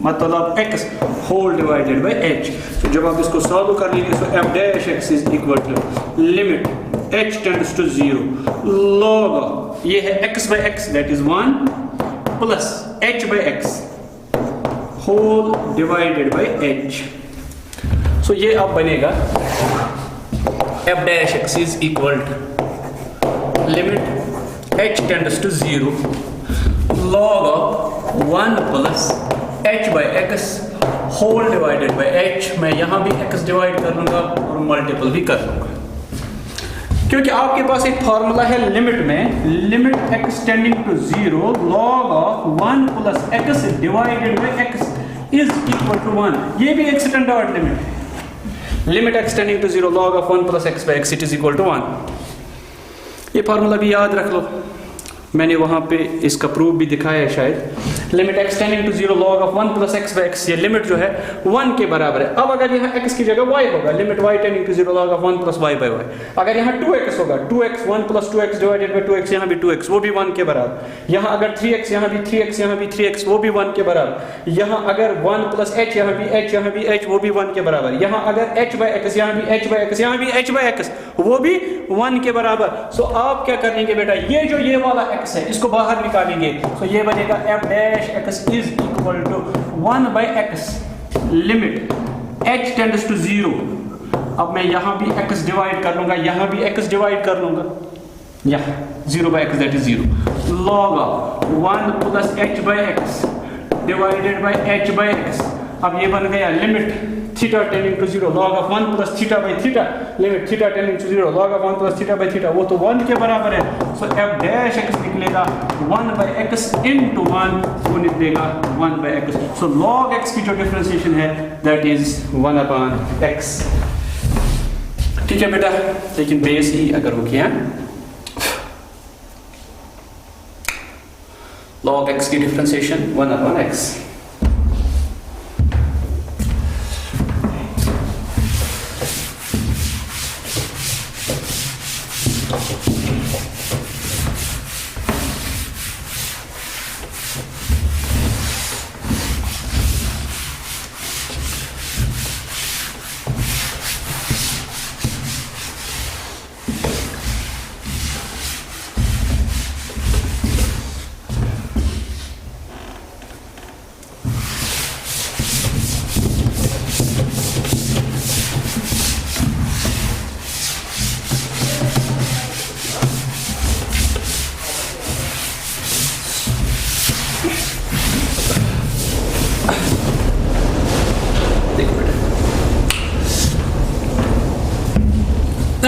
मतलब x whole divided by h। तो जब आप इसको सॉल्व कर लेंगे तो f dash x is equal to limit h tends to 0 log, ये है x by x that is 1 plus h by x whole divided by h। So ये अब बनेगा f dash x is equal to limit h tends to 0 log of 1 plus h by x whole divided by h। मैं यहाँ भी x divide कर लूँगा और multiple भी कर लूँगा, क्योंकि आपके पास एक फॉर्मूला है लिमिट में, limit x tending to 0 log of 1 plus x divided by x is equal to 1। ये भी एक स्टैंडर्ड लिमिट है, limit x tending to 0 log of 1 plus x by x it is equal to 1। ये formula भी याद रख लो, मैंने वहाँ पे इसका प्रूफ भी दिखाया है शायद। Limit x tending to 0 log of 1 plus x by x, ये लिमिट जो है 1 के बराबर है। अब अगर यहाँ x की जगह y होगा, limit y tending to 0 log of 1 plus y by y। अगर यहाँ 2x होगा, 2x 1 plus 2x divided by 2x, यहाँ भी 2x वो भी 1 के बराबर। यहाँ अगर 3x, यहाँ भी 3x, यहाँ भी 3x वो भी 1 के बराबर। यहाँ अगर 1 प्लस h, यहाँ भी h, यहाँ भी h वो भी 1 के बराबर। यहाँ अगर h बाई x, यहाँ भी h बाई x, यहाँ भी h बाई x वो भी 1 के बराबर। सो आप क्या करेंगे बेटा, ये वाला x है इसको बाहर निकालेंगे। सो ये बनेगा f dash x is equal to 1/x limit h tends to 0। अब मैं यहाँ भी x डिवाइड कर लूंगा, यहाँ भी x डिवाइड कर लूंगा, यहाँ 0/x that is 0 log of 1 plus h/x divided by h/x। अब ये बन गया limit theta tending to 0 log of 1 plus theta by theta, limit theta tending to 0 log of 1 plus theta by theta, वो तो 1 के बराबर है। सो f डैश x निकलेगा 1/x इनटू 1, वो निकलेगा 1/x। सो log x की जो डिफरेंशिएशन है दैट इज 1/x। ठीक है बेटा, लेकिन बेस ही अगर हो गया log x की डिफरेंशिएशन 1/x।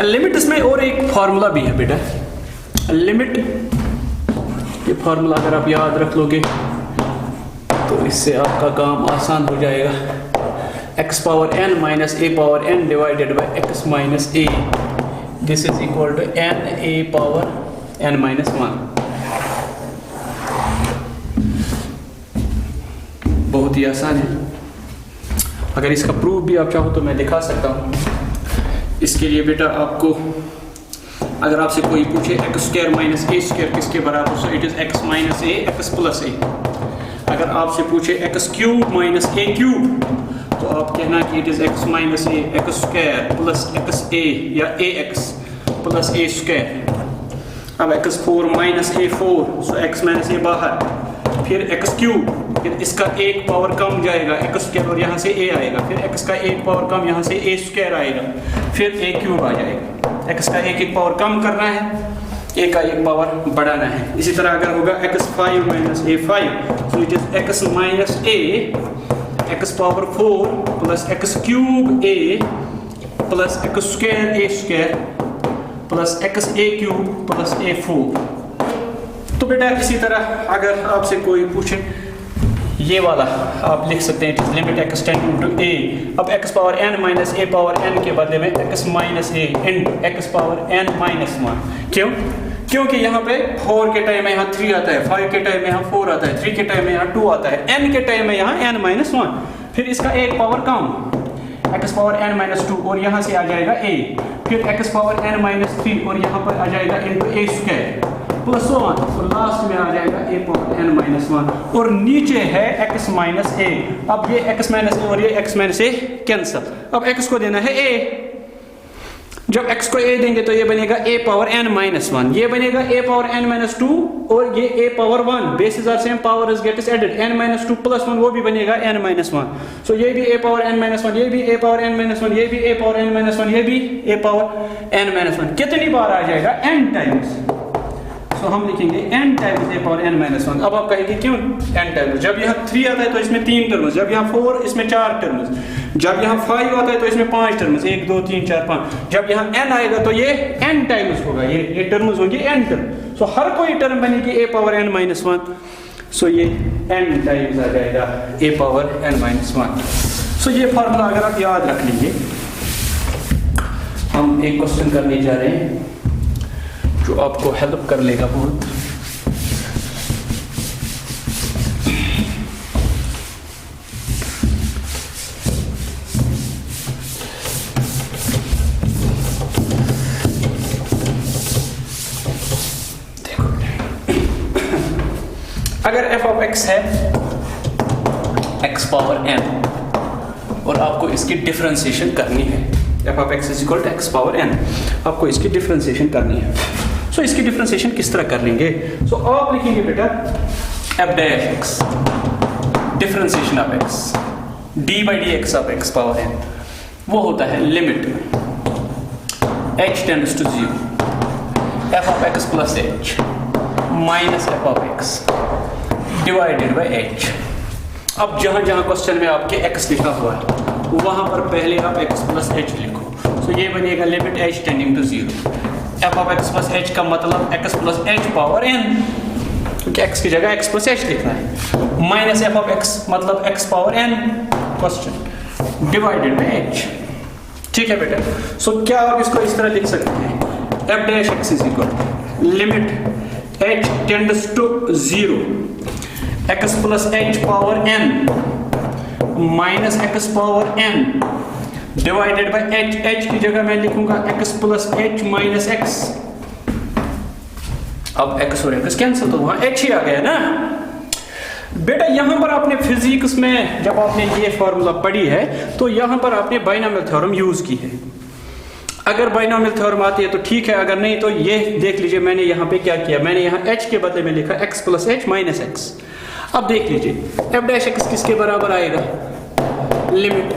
लिमिट इसमें और एक फार्मूला भी है बेटा, लिमिट, ये फार्मूला अगर आप याद रख लोगे तो इससे आपका काम आसान हो जाएगा। x power n minus a power n divided by x minus a, this is equal to n a power n minus 1। बहुत ही आसान है। अगर इसका प्रूफ भी आप चाहो तो मैं दिखा सकता हूँ। इसके लिए बेटा आपको अगर आपसे कोई पूछे x square minus a square किसके बराबर, so it is x minus a x plus a। अगर आपसे पूछे x cube minus a cube, तो आप कहना कि it is x minus a x square plus xa या ax प्लस a स्क्वायर। अब x4 minus a4, so x minus a बाहर, फिर x क्यूब, फिर इसका एक पावर कम जाएगा x स्क्वायर और यहाँ से a आएगा, फिर x का एक पावर कम यहाँ से a स्क्वायर आएगा, फिर a क्यूब आ जाएगा। x का एक पावर कम करना है, a का एक पावर बढ़ाना है। इसी तरह अगर होगा x5 minus a5, so it is x minus a x power 4 plus x cube a plus x square a square plus x a cube plus a4। तो बेटा इसी तरह अगर आपसे कोई पूछे ये वाला, आप लिख सकते हैं limit x tending to a। अब x power n minus a power n के बदले में x minus a into x power n minus 1। क्यों? क्योंकि यहाँ पे 4 के टाइम में यहाँ 3 आता है, 5 के टाइम में यहाँ 4 आता है, 3 के टाइम में यहाँ 2 आता है, n के टाइम में यहाँ n माइनस 1, फिर इसका एक पावर कम x पावर n माइनस 2 और यहाँ से आ जाएगा a, फिर x पावर n माइनस 3 और यहाँ पर आ जाएगा इंटू a स्क्वायर प्लस 1 और लास्ट में आ जाएगा a पावर n माइनस 1 और नीचे है x माइनस a। अब ये x माइनस a और ये x माइनस a कैंसिल। अब x को देना है a, जब x को a देंगे तो ये बनेगा a पावर n माइनस 1, ये बनेगा a पावर n माइनस 2 और ये a power 1, bases are same, power is gets added, n minus 2 plus 1 वो भी बनेगा n माइनस 1। सो ये भी a पावर n माइनस 1, ये भी a पावर n माइनस 1, ये भी a पावर n माइनस 1, ये भी a पावर n माइनस 1। कितनी बार आ जाएगा? n times. तो हम लिखेंगे n times a power n minus 1। अब आप कहेंगे क्यों n टाइम्स? जब यहाँ 3 आता है तो इसमें 3 टर्म्स, जब यहाँ 4 इसमें 4 टर्म्स, जब यहाँ 5 आता है तो इसमें 5 टर्म्स, 1 2 3 4 5, जब यहाँ n आएगा तो ये n टाइम्स होगा, ये टर्म्स होंगे n टर्म। सो हर कोई टर्म बनेगी a पावर n माइनस 1, सो ये n टाइम्स आ जाएगा a पावर n माइनस 1। सो ये फार्मूला अगर आप याद रख लीजिए, हम एक क्वेश्चन करने जा रहे हैं जो आपको हेल्प कर लेगा बहुत। देखो अगर f ऑफ x है x पावर n और आपको इसकी डिफरेंशिएशन करनी है, f of x is equal to x power n. आपको इसकी डिफ्रेंसिएशन करनी है। सो इसकी डिफ्रेंसिएशन किस तरह कर लेंगे? सो आप लिखेंगे बेटा f dash x differentiation of x d by d x of x power n, वो होता है limit h tends to 0 f of x plus h minus F of x divided by h। अब जहां जहां क्वेश्चन में आपके x लिखा हुआ है वहां पर पहले आप x प्लस h लिखो। सो ये बनेगा limit h tending to 0 f of x plus h का मतलब x plus h power n, क्योंकि x की जगह x प्लस h लिखना है, माइनस एफ ऑफ x मतलब x power n question divided by h। ठीक है बेटा। सो क्या आप इसको इस तरह लिख सकते हैं f dash x is equal limit h tends to 0 x plus h power n minus x power n divided by h की जगह मैं लिखूंगा x plus h minus x। अब x और x कैंसिल तो वहां h ही आ गया ना बेटा। यहां पर आपने फिजिक्स में जब आपने ये फॉर्मूला पढ़ी है तो यहां पर आपने बाइनोमियल थ्योरम यूज की है। अगर बाइनोमियल थ्योरम आती है तो ठीक है, अगर नहीं तो ये देख लीजिए मैंने यहां पे क्या किया, मैंने यहां h के बदले में लिखा x plus h minus x। अब देख लीजिए एफ डैश एक्स किसके बराबर आएगा, लिमिट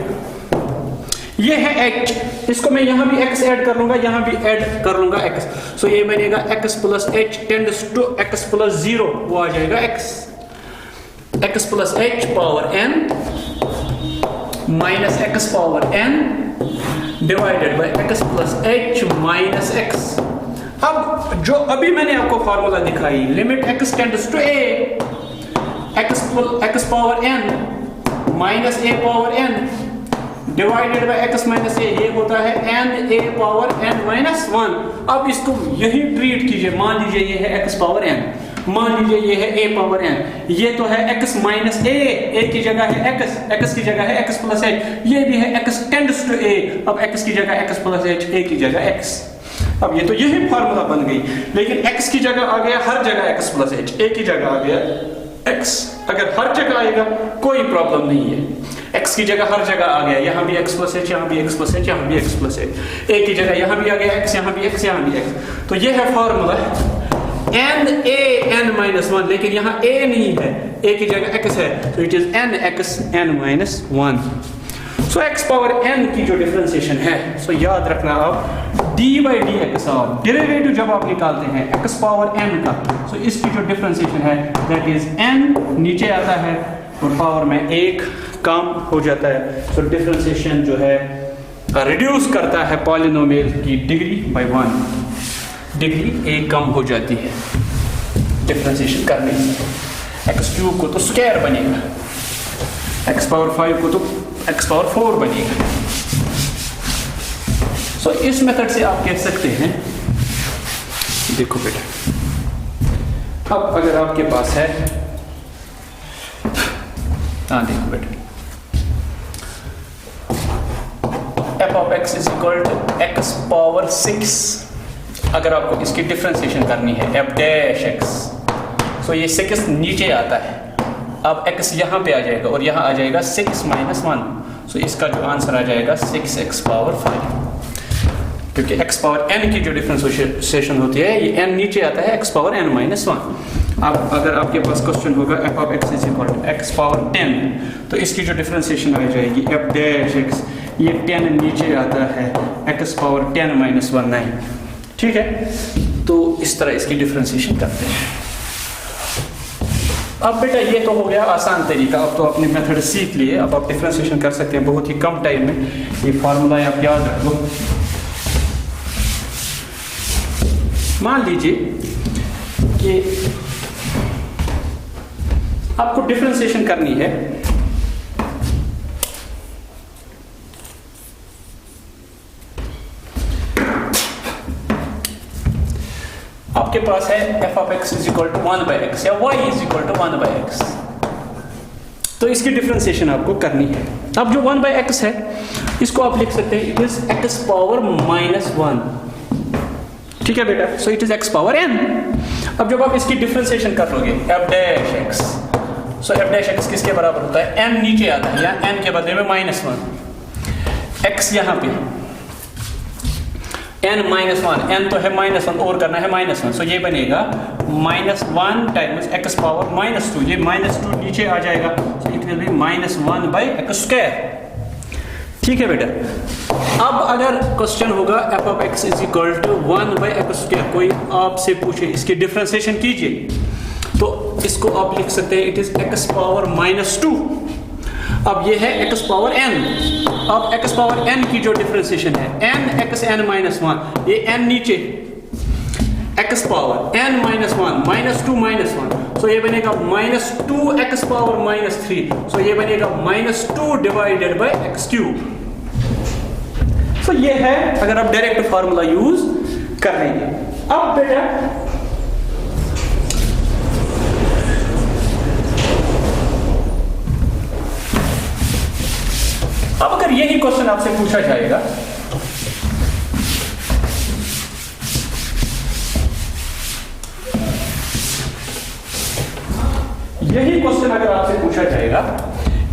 ये है h, इसको मैं यहां भी x ऐड कर लूंगा, यहां भी ऐड कर लूंगा x। सो ये बनेगा x plus h tends to x plus 0, वो आ जाएगा x plus h power n minus x power n divided by x plus h minus x। अब जो अभी मैंने आपको फार्मूला दिखाई limit x tends to a x power n minus a power n divided by x minus a, ये होता है n a power n minus 1। अब इसको यही ट्रीट कीजिए, मान लीजिए ये है x पावर n, मान लीजिए ये है a पावर n, ये तो है x माइनस a की जगह है x की जगह है x प्लस h, ये भी है x टेंड्स टू a, अब x की जगह x प्लस h, a की जगह x। अब ये तो यही फार्मूला बन गई, लेकिन x की जगह आ गया हर जगह x प्लस h, a की जगह आ गया x। अगर हर जगह आएगा कोई प्रॉब्लम नहीं है, x की जगह हर जगह आ गया, यहाँ भी x प्लस h, यहाँ भी x प्लस h, यहाँ भी x प्लस h, a की जगह यहाँ भी आ गया x, यहाँ भी x, यहाँ भी x। तो ये है formula n a n minus 1, लेकिन यहाँ a नहीं है, a की जगह x है, तो it is n x n minus 1। So x power n की जो डिफरेंशिएशन है, सो याद रखना आप d बाई डी एक्स, और डेरिवेटिव जब आप निकालते हैं x पावर n का, सो इसकी जो डिफरेंशिएशन है दैट इज n नीचे आता है और पावर में 1 कम हो जाता है। सो डिफरेंशिएशन जो है रिड्यूस करता है पॉलिनोमियल की डिग्री बाई 1, डिग्री 1 कम हो जाती है डिफरेंशिएशन करने से। एक्स क्यूब को तो स्क्वायर बनेगा, x पावर 5 को तो x पावर 4 बनेगा। सो इस मेथड से आप कह सकते हैं, देखो बेटा अब अगर आपके पास है, हाँ देखो बेटा f of x is equal to x power 6। अगर आपको इसकी डिफरेंशिएशन करनी है एफ डैश एक्स, सो ये 6 नीचे आता है, अब x यहाँ पे आ जाएगा और यहाँ आ जाएगा 6 माइनस 1। सो इसका जो आंसर आ जाएगा 6x पावर 5, क्योंकि x पावर n की जो डिफरेंशिएशन होती है ये n नीचे आता है x पावर n माइनस 1। अब अगर आपके पास क्वेश्चन होगा f of x is equal to x power 10, तो इसकी जो डिफरेंशिएशन आ जाएगी f डैश x, ये 10 नीचे आता है x पावर 10 माइनस 1 9। ठीक है, तो इस तरह इसकी डिफरेंशिएशन करते हैं। अब बेटा ये तो हो गया आसान तरीका, अब तो अपने मेथड सीख लिए, अब आप डिफरेंशिएशन कर सकते हैं बहुत ही कम टाइम में। ये फार्मूला आप याद रखो। मान लीजिए कि आपको डिफरेंशिएशन करनी है आपके पास है f of x is equal to 1 by x या y is equal to 1 by x, तो इसकी डिफरेंशिएशन आपको करनी है। अब जो 1 बाई एक्स है इसको आप लिख सकते हैं it is x power minus 1। ठीक है बेटा, so it is x power n। अब जब आप इसकी डिफरेंशिएशन कर लोगे f डैश x, सो f डैश x किसके बराबर होता है, n नीचे आता है, या n के बदले में माइनस 1, x यहाँ पे n -1, n तो है -1 और करना है -1, सो ये बनेगा -1 टाइम्स x पावर -2, ये -2 नीचे आ जाएगा, सो इट विल बी -1/x²। ठीक है बेटा। अब अगर क्वेश्चन होगा f(x) = 1/x², कोई आपसे पूछे इसकी डिफरेंशिएशन कीजिए, तो इसको आप लिख सकते हैं इट इज x पावर -2। अब ये है x पावर n। अब x पावर n की जो डिफरेंशिएशन है n x n -1, ये n नीचे x पावर n -1 -2 -1, सो ये बनेगा -2x पावर -3, सो ये बनेगा -2/x³। सो ये है अगर आप डायरेक्ट फार्मूला यूज कर लेंगे। अब बेटा अब अगर यही क्वेश्चन आपसे पूछा जाएगा यही क्वेश्चन अगर आपसे पूछा जाएगा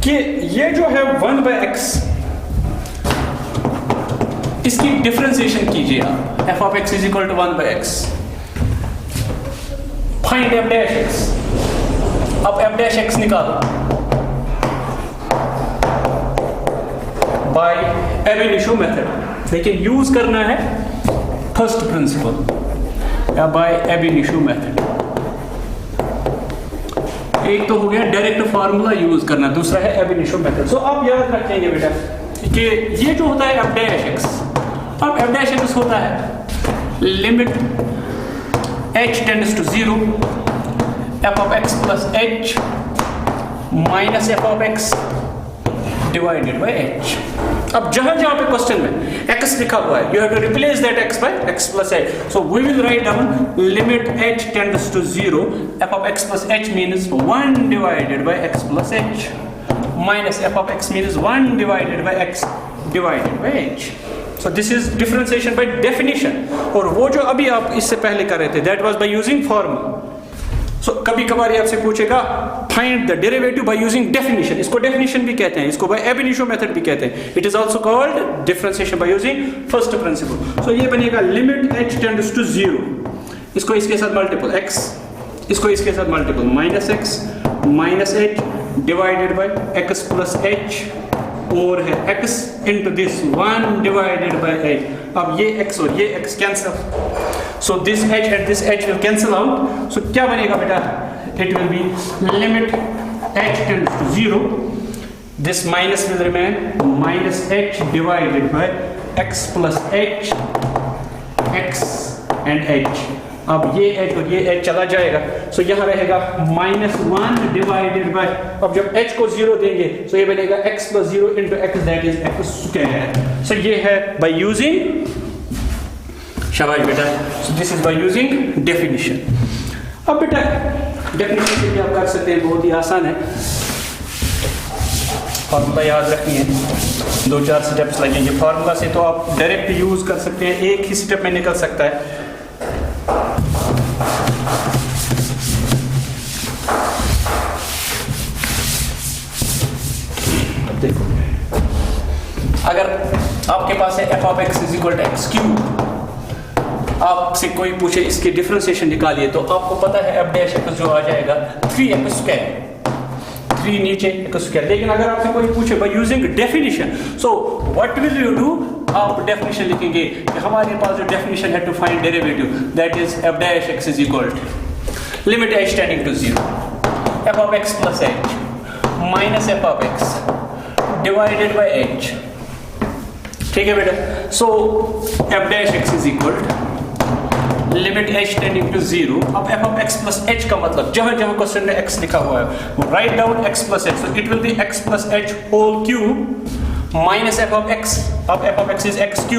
कि ये जो है 1/x, इसकी डिफरेंशिएशन कीजिए आप, f(x) = 1/x, फाइंड f'(x). अब f'(x) निकालो बाय एब इनिशियो मेथड, लेकिन यूज करना है फर्स्ट प्रिंसिपल या बाय एब इनिशियो मेथड। एक तो हो गया डायरेक्ट फार्मूला यूज करना, दूसरा है एब इनिशियो मेथड। सो आप याद रखेंगे बेटा कि ये जो होता है f'(x), अब f'(x) होता है limit h tends to 0 f(x) + h minus f(x) divided by h। अब जहां जहां पे क्वेश्चन में x लिखा हुआ है, you have to replace that x by x + h, so we will write down limit h tends to 0 f(x) + h means 1 divided by x + h minus f(x) means 1 divided by x divided by h। so this is differentiation by definition, और वो जो अभी आप इससे पहले कर रहे थे that was by using formula। सो कभी कभार आपसे पूछेगा find the derivative bye using definition, इसको डेफिनेशन भी कहते हैं, इसको बाय एब इनिशियो मेथड भी कहते हैं। It is also called differentiation by using first principle. So ये बनेगा लिमिट h टेंड्स टू 0, इसको इसके साथ मल्टीपल x, इसको इसके साथ multiple -x -h divided by x + h, और है x into this 1 divided by h। अब ये x और ये x cancel, so this h and this h will cancel out, so क्या बनेगा बेटा, it will be limit h tends to 0, this minus will remain -h divided by x + h, x and h। अब ये h और ये h चला जाएगा, सो यहाँ रहेगा -1 डिवाइडेड बाय, अब जब h को 0 देंगे सो ये बनेगा x + 0 into x, that is x²। सो ये है बाय यूजिंग, शाबाश बेटा, सो this is by using definition. अब बेटा डेफिनेशन से भी आप कर सकते हैं, बहुत ही आसान है, फार्मूला याद रखनी है, 2-4 स्टेप्स लगेंगे। फार्मूला से तो आप डायरेक्ट यूज कर सकते हैं, एक ही स्टेप में निकल सकता है। देखो अगर आपके पास है f(x) = x³, आपसे कोई पूछे इसकी डिफरेंशिएशन निकालिए, तो आपको पता है f'(x) जो आ जाएगा 3x², 3 नीचे x²। लेकिन अगर आपसे कोई पूछे by using definition, so what will you do, आप डेफिनेशन लिखेंगे कि हमारे पास जो डेफिनेशन है to find derivative, that is f'(x) = limit h tending to 0 f(x) + h minus f(x) divided by h। ठीक है बेटा, सो f'(x) = limit h tending to 0। अब f(x) + h का मतलब जहां जहां क्वेश्चन में x लिखा हुआ है, write down x + h, so it will be x + h whole cube minus f(x), अब f(x) is x³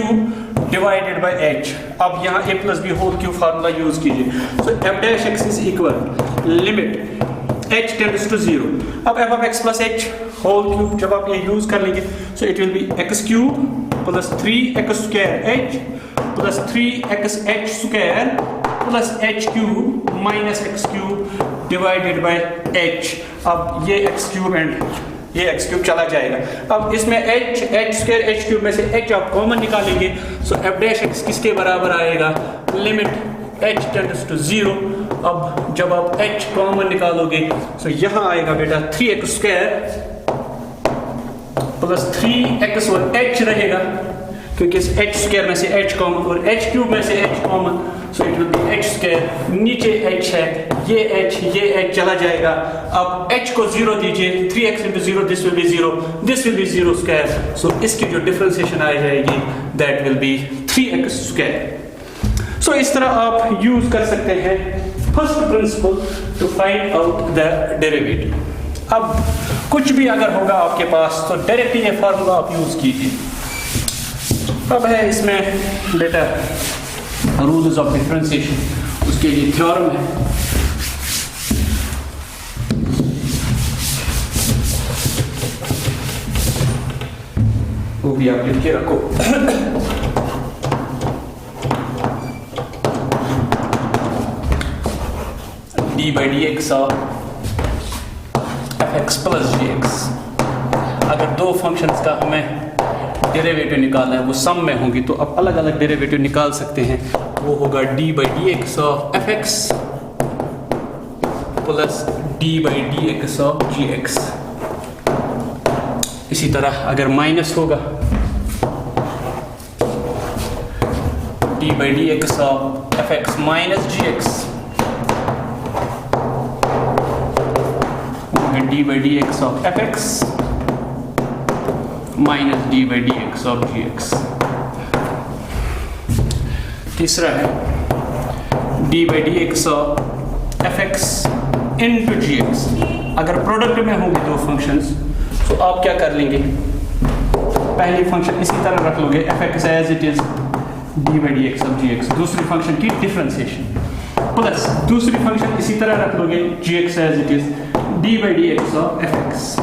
divided by h। अब यहाँ a + b whole cube formula use कीजिए, so f'(x) = limit h tends to 0, अब f(x) + h whole cube जब आप ये use कर लेंगे, so it will be x³ + 3x² plus 3xh² plus h³ minus x³ divided by h। अब ये x³ and ये एक्स क्यूब चला जाएगा। अब इसमें एच स्क्वायर एच क्यूब में से एच आप कॉमन निकालेंगे, सो एफ डैश एक्स किसके बराबर आएगा, लिमिट एच टेंड्स टू 0। अब जब आप एच कॉमन निकालोगे तो यहाँ आएगा बेटा 3x स्क्वायर प्लस 3x और h रहेगा, क्योंकि इस h स्क्वायर में से h कॉमन और h क्यूब में से h common, so it will B h square, नीचे h है, ये h चला जाएगा। अब h को 0 दीजिए, 3x into 0 this will be 0, this will be 0 square, so इसकी जो डिफरेंशिएशन आ जाएगी that will be 3x square. So इस तरह आप यूज कर सकते हैं first principle to find out the derivative. अब कुछ भी अगर होगा आपके पास तो डायरेक्टली ये फार्मूला आप यूज कीजिए। अब है इसमें बेटा रूल्स ऑफ डिफरेंशिएशन, उसके लिए थ्योरम है। वो भी आप लिख के रखो। D by d x f x plus g x, अगर दो फंक्शंस का हमें डेरिवेटिव निकालना है, वो सम में होंगी, तो आप अलग अलग डेरिवेटिव निकाल सकते हैं। वो होगा d by d x of f x plus d by d x of g x. इसी तरह अगर माइनस होगा d by d x of f x minus g x, d by d x of f x minus d by d x of g x. तीसरा है d by d x of f x into g x. अगर product में होंगे दो functions तो आप क्या कर लेंगे, पहली फंक्शन इसी तरह रख लोगे f x as it is d by d x of g x, दूसरी फंक्शन की डिफरेंशिएशन, प्लस दूसरी फंक्शन इसी तरह रख लोगे g x as it is d by d x of f x,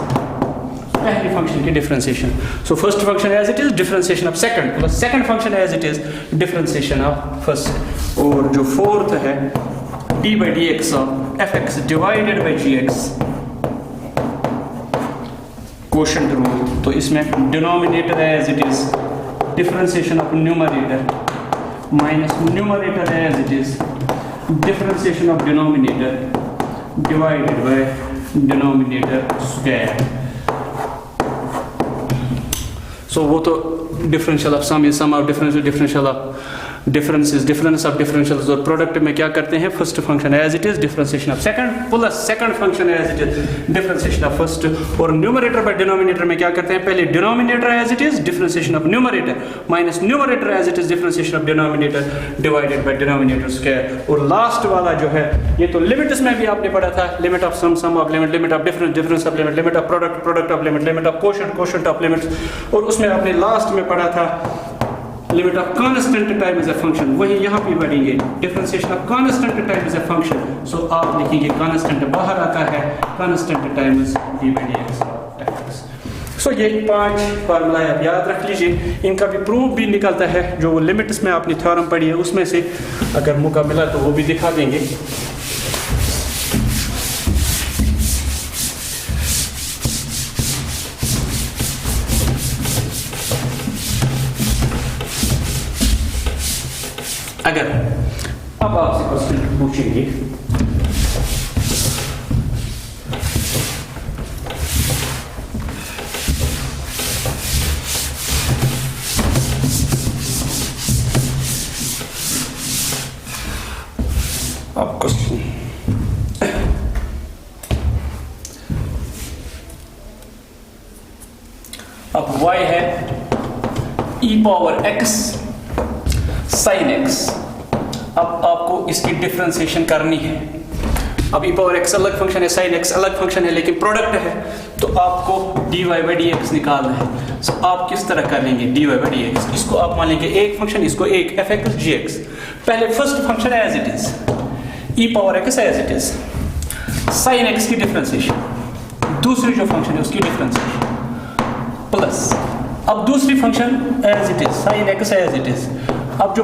पहली फंक्शन की differentiation. So first function as it is differentiation of second, plus second function as it is differentiation of first. और जो fourth है d by d x of f x divided by g x, quotient rule, तो इसमें denominator as it is differentiation of numerator minus numerator as it is differentiation of denominator divided by denominator square. So वो तो differential of sum is sum of differential, differential of differences, difference of differentials. और product में क्या करते हैं, first function as it is differentiation of second plus second function as it is differentiation of first. और numerator bye denominator में क्या करते हैं, पहले denominator as it is differentiation of numerator minus numerator as it is differentiation of denominator divided by denominator square. और last वाला जो है ये तो लिमिट्स में भी आपने पढ़ा था, limit of sum, sum of limit, limit of difference, difference of limit, limit of product, product of limit, limit of quotient, quotient of limits. और उसमें आपने लास्ट में पढ़ा था limit of constant time is a function, वही यहाँ पे पढ़ेंगे differentiation of constant time is a function. So आप लिखेंगे कांस्टेंट बाहर आता है, constant time is d by d x of f x. So ये 5 फार्मूला आप याद रख लीजिए, इनका भी प्रूफ भी निकलता है, जो लिमिट्स में आपने थ्योरम पढ़ी है उसमें से, अगर मौका मिला तो वो भी दिखा देंगे। अगर अब आपसे क्वेश्चन पूछेंगे अब क्वेश्चन अब y है e power x sin x। अब आपको इसकी डिफरेंशिएशन करनी है। अब e पावर x अलग फंक्शन है, sin x अलग फंक्शन है, लेकिन प्रोडक्ट है, तो आपको dy by dx निकालना है। सो आप किस तरह कर लेंगे dy by dx, इसको आप मान लेंगे एक फंक्शन, इसको एक fx gx। पहले first function as it is e power x as it is, sin x की डिफरेंशिएशन, दूसरी जो फंक्शन है उसकी डिफरेंशिएशन, प्लस अब दूसरी function as it is sin x as it is, अब जो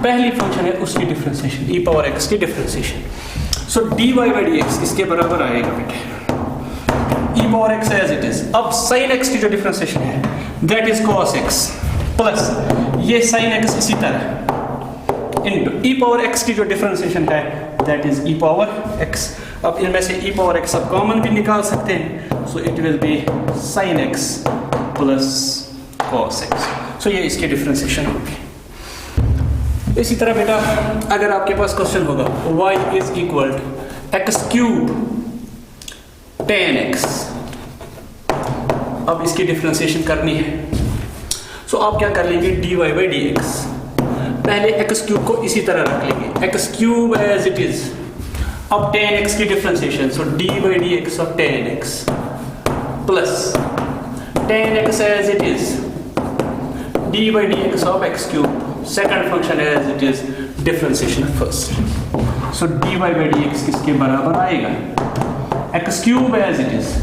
पहली फंक्शन है उसकी डिफरेंशिएशन e पावर x की differentiation. So dy by dx इसके बराबर आएगा बेटे e power x as it is. अब sin x की जो डिफरेंशिएशन है that is cos x plus ये sin x इसी तरह इनटू e पावर x की जो डिफरेंशिएशन है that is e power x। अब इनमें से e पावर x अब कॉमन भी निकाल सकते हैं, so it will be sin x plus cos x। So ये इसकी डिफरेंशिएशन होगी। इसी तरह बेटा अगर आपके पास क्वेश्चन होगा y is equal to x cube tan x, अब इसकी डिफरेंशिएशन करनी है, सो आप क्या कर लेंगे dy बाई डी एक्स। पहले एक्स क्यूब को इसी तरह रख लेंगे, x cube as it is. अब tan x की differentiation, so d by d x of tan x plus tan x as it is d by d x of x cube, second function as it is, differentiation first. So d by by d x किसके बराबर आएगा, x cube as it is.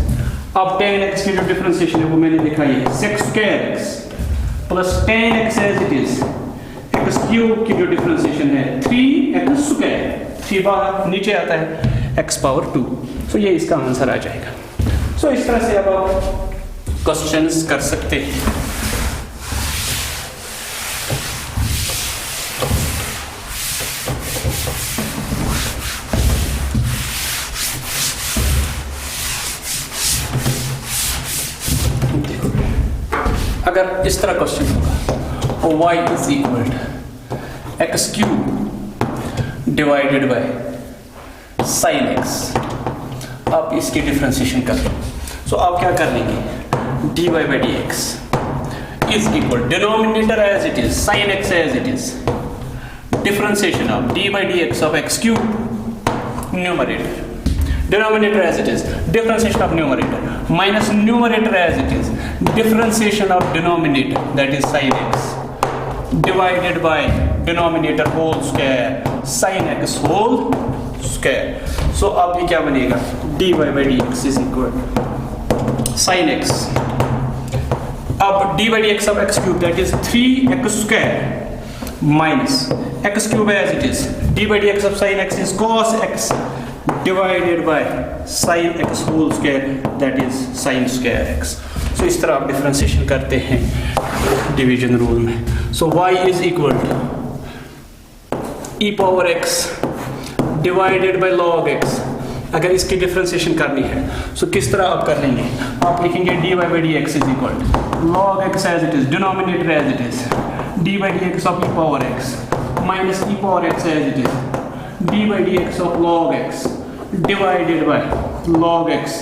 अब tan x की जो differentiation है वो मैंने दिखाई है sec square x plus tan x as it is, x cube की जो डिफरेंशिएशन है 3x स्क्वायर, 3 बाहर नीचे आता है x पावर 2। सो ये इसका आंसर आ जाएगा। सो इस तरह से अब आप क्वेश्चंस कर सकते हैं। अगर इस तरह क्वेश्चन होगा y is equal to x cube divided by sine x, आप इसकी डिफरेंशिएशन कर लो। सो आप क्या कर लेंगे d y by d x is equal denominator as it is sine x as it is, differentiation of d by d x of x cube numerator, denominator as it is, differentiation of numerator minus numerator as it is, differentiation of denominator that is sin x divided by denominator whole square sin x whole square। so अब ये क्या बनेगा dy by dx is equal sin x, अब dy by dx of x cube that is 3x square minus x cube as it is, dy by dx of sin x is cos x divided by sin x whole square that is sin square x। so इस तरह आप differentiation करते हैं division rule में। so y is equal to e power x divided by log x। अगर इसकी differentiation करनी है so किस तरह आप कर लेंगे, आप लिखेंगे dy by dx is equal to log x as it is, denominator as it is, d by dx of e power x minus e power x as it is, d by dx of log x divided by log x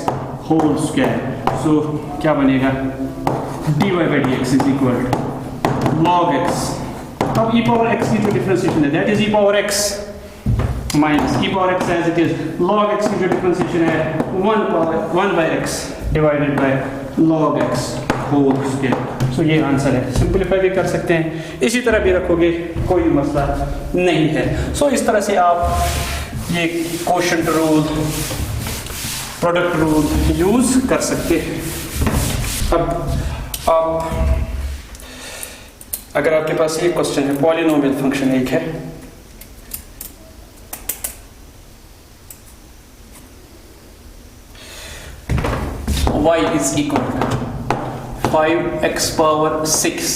whole square। so क्या बनेगा dy by dx is equal to log x, अब e power x की जो differentiation है that is e power x minus e power x as it is, log x की जो differentiation है 1 by x divided by log x whole square। so ये answer है, simplify भी कर सकते हैं, इसी तरह भी रखोगे कोई मसला नहीं है। so इस तरह से आप ये quotient rule, product rule use कर सकते हैं। अब आप अगर आपके पास ये क्वेश्चन है पॉलिनोमियल फंक्शन एक है, y is equal to 5x power 6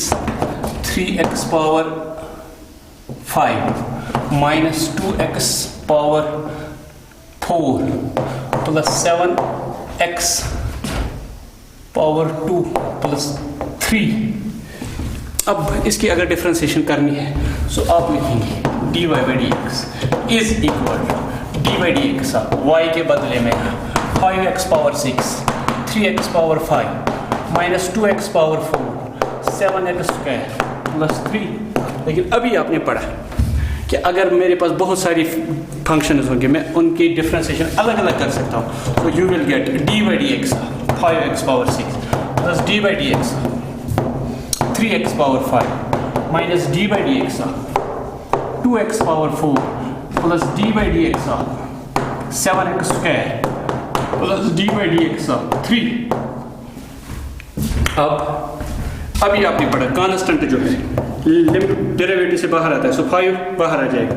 3x power 5 minus 2x power 4 plus 7x power 2 plus 3। अब इसकी अगर डिफरेंशिएशन करनी है सो आप लिखेंगे dy by d x is equal D by d x y के बदले में 5x power 6 3x power 5 minus 2x power 4 7x square plus 3। लेकिन अभी आपने पढ़ा कि अगर मेरे पास बहुत सारी फंक्शंस होंगे मैं उनकी डिफरेंशिएशन अलग अलग कर सकता हूँ। तो you will get D by d x 5x power 6 plus d by d x 3x power 5 minus d by d x 2x power 4 plus d by d x 7x square plus d by d x 3। अब अभी आपने पढ़ा constant जो है derivative से बाहर आता है, सो 5 बाहर आ जाएगा।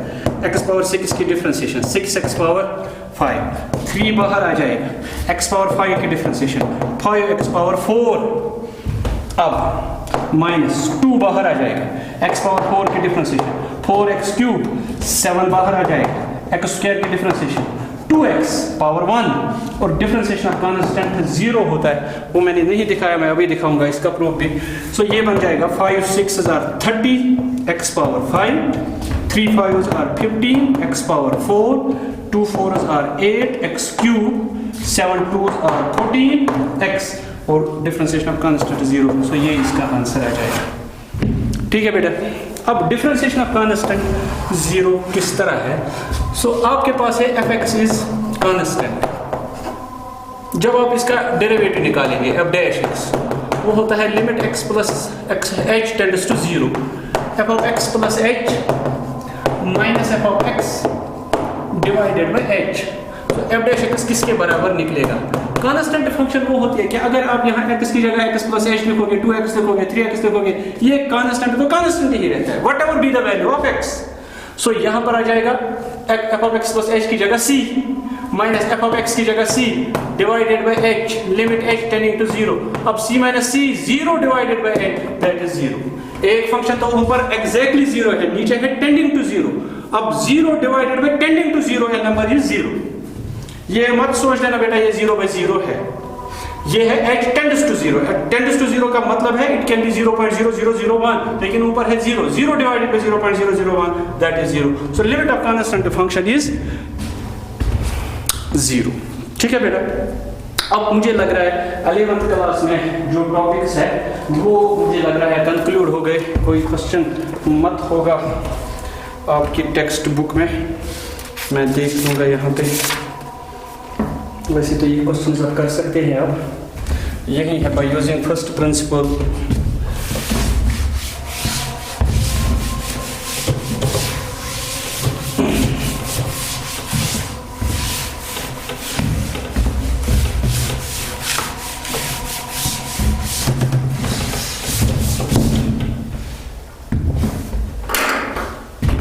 x पावर 6 की डिफरेंशिएशन 6x पावर 5, 3 बाहर आ जाएगा। x पावर 5 की डिफरेंशिएशन 5x पावर 4, अब माइनस 2 बाहर आ जाएगा। x पावर 4 की डिफरेंशिएशन 4x क्यूब, 7 बाहर आ जाएगा। x स्क्वायर की डिफरेंशिएशन 2x पावर 1, और डिफरेंशिएशन ऑफ कांस्टेंट 0 होता है, वो मैंने नहीं दिखाया, मैं अभी दिखाऊंगा इसका प्रूफ भी। सो ये बन जाएगा 5 6 30, x power 5, 3 5 are 15, x power 4, 2 4 are 8, x cube, 7 2 are 14, x, और डिफरेंशिएशन ऑफ कांस्टेंट 0। सो ये इसका आंसर आ जाएगा। ठीक है बेटा, अब डिफरेंशिएशन ऑफ कांस्टेंट 0 किस तरह है? सो आपके पास है f(x) इज कांस्टेंट। जब आप इसका डेरिवेटिव निकालेंगे f'(x), वो होता है limit x plus h tends to 0, f(x) plus h minus f(x) divided by h। तो f'(x) किसके बराबर निकलेगा? कांस्टेंट फंक्शन वो होती है कि अगर आप यहाँ x की जगह x प्लस h लिखोगे, 2x लिखोगे, 3x लिखोगे, ये कांस्टेंट तो कांस्टेंट ही रहता है, what ever be the value of x। सो यहाँ पर आ जाएगा f(x) प्लस h की जगह c, माइनस f(x) की जगह c divided by h, limit h tending to 0। अब c minus c 0 divided by h, that is 0। एक फंक्शन तो ऊपर एग्जैक्टली 0 है, नीचे है टेंडिंग टू 0। अब 0 डिवाइडेड बाय टेंडिंग टू 0 है, नंबर इज 0। ये मत सोच लेना बेटा ये 0/0 है, ये है h tends to 0। Tends to 0 का मतलब है इट कैन बी 0.0001, लेकिन ऊपर है 0, 0 divided bye 0.001, that is 0। So limit of constant function is 0। ठीक है बेटा, अब मुझे लग रहा है 11th क्लास में जो टॉपिक्स है वो मुझे लग रहा है कंक्लूड हो गए। कोई क्वेश्चन मत होगा आपकी टेक्स्ट बुक में, मैं देख लूँगा यहाँ पे। वैसे तो ये क्वेश्चन आप कर सकते हैं, आप यही है by using first principle.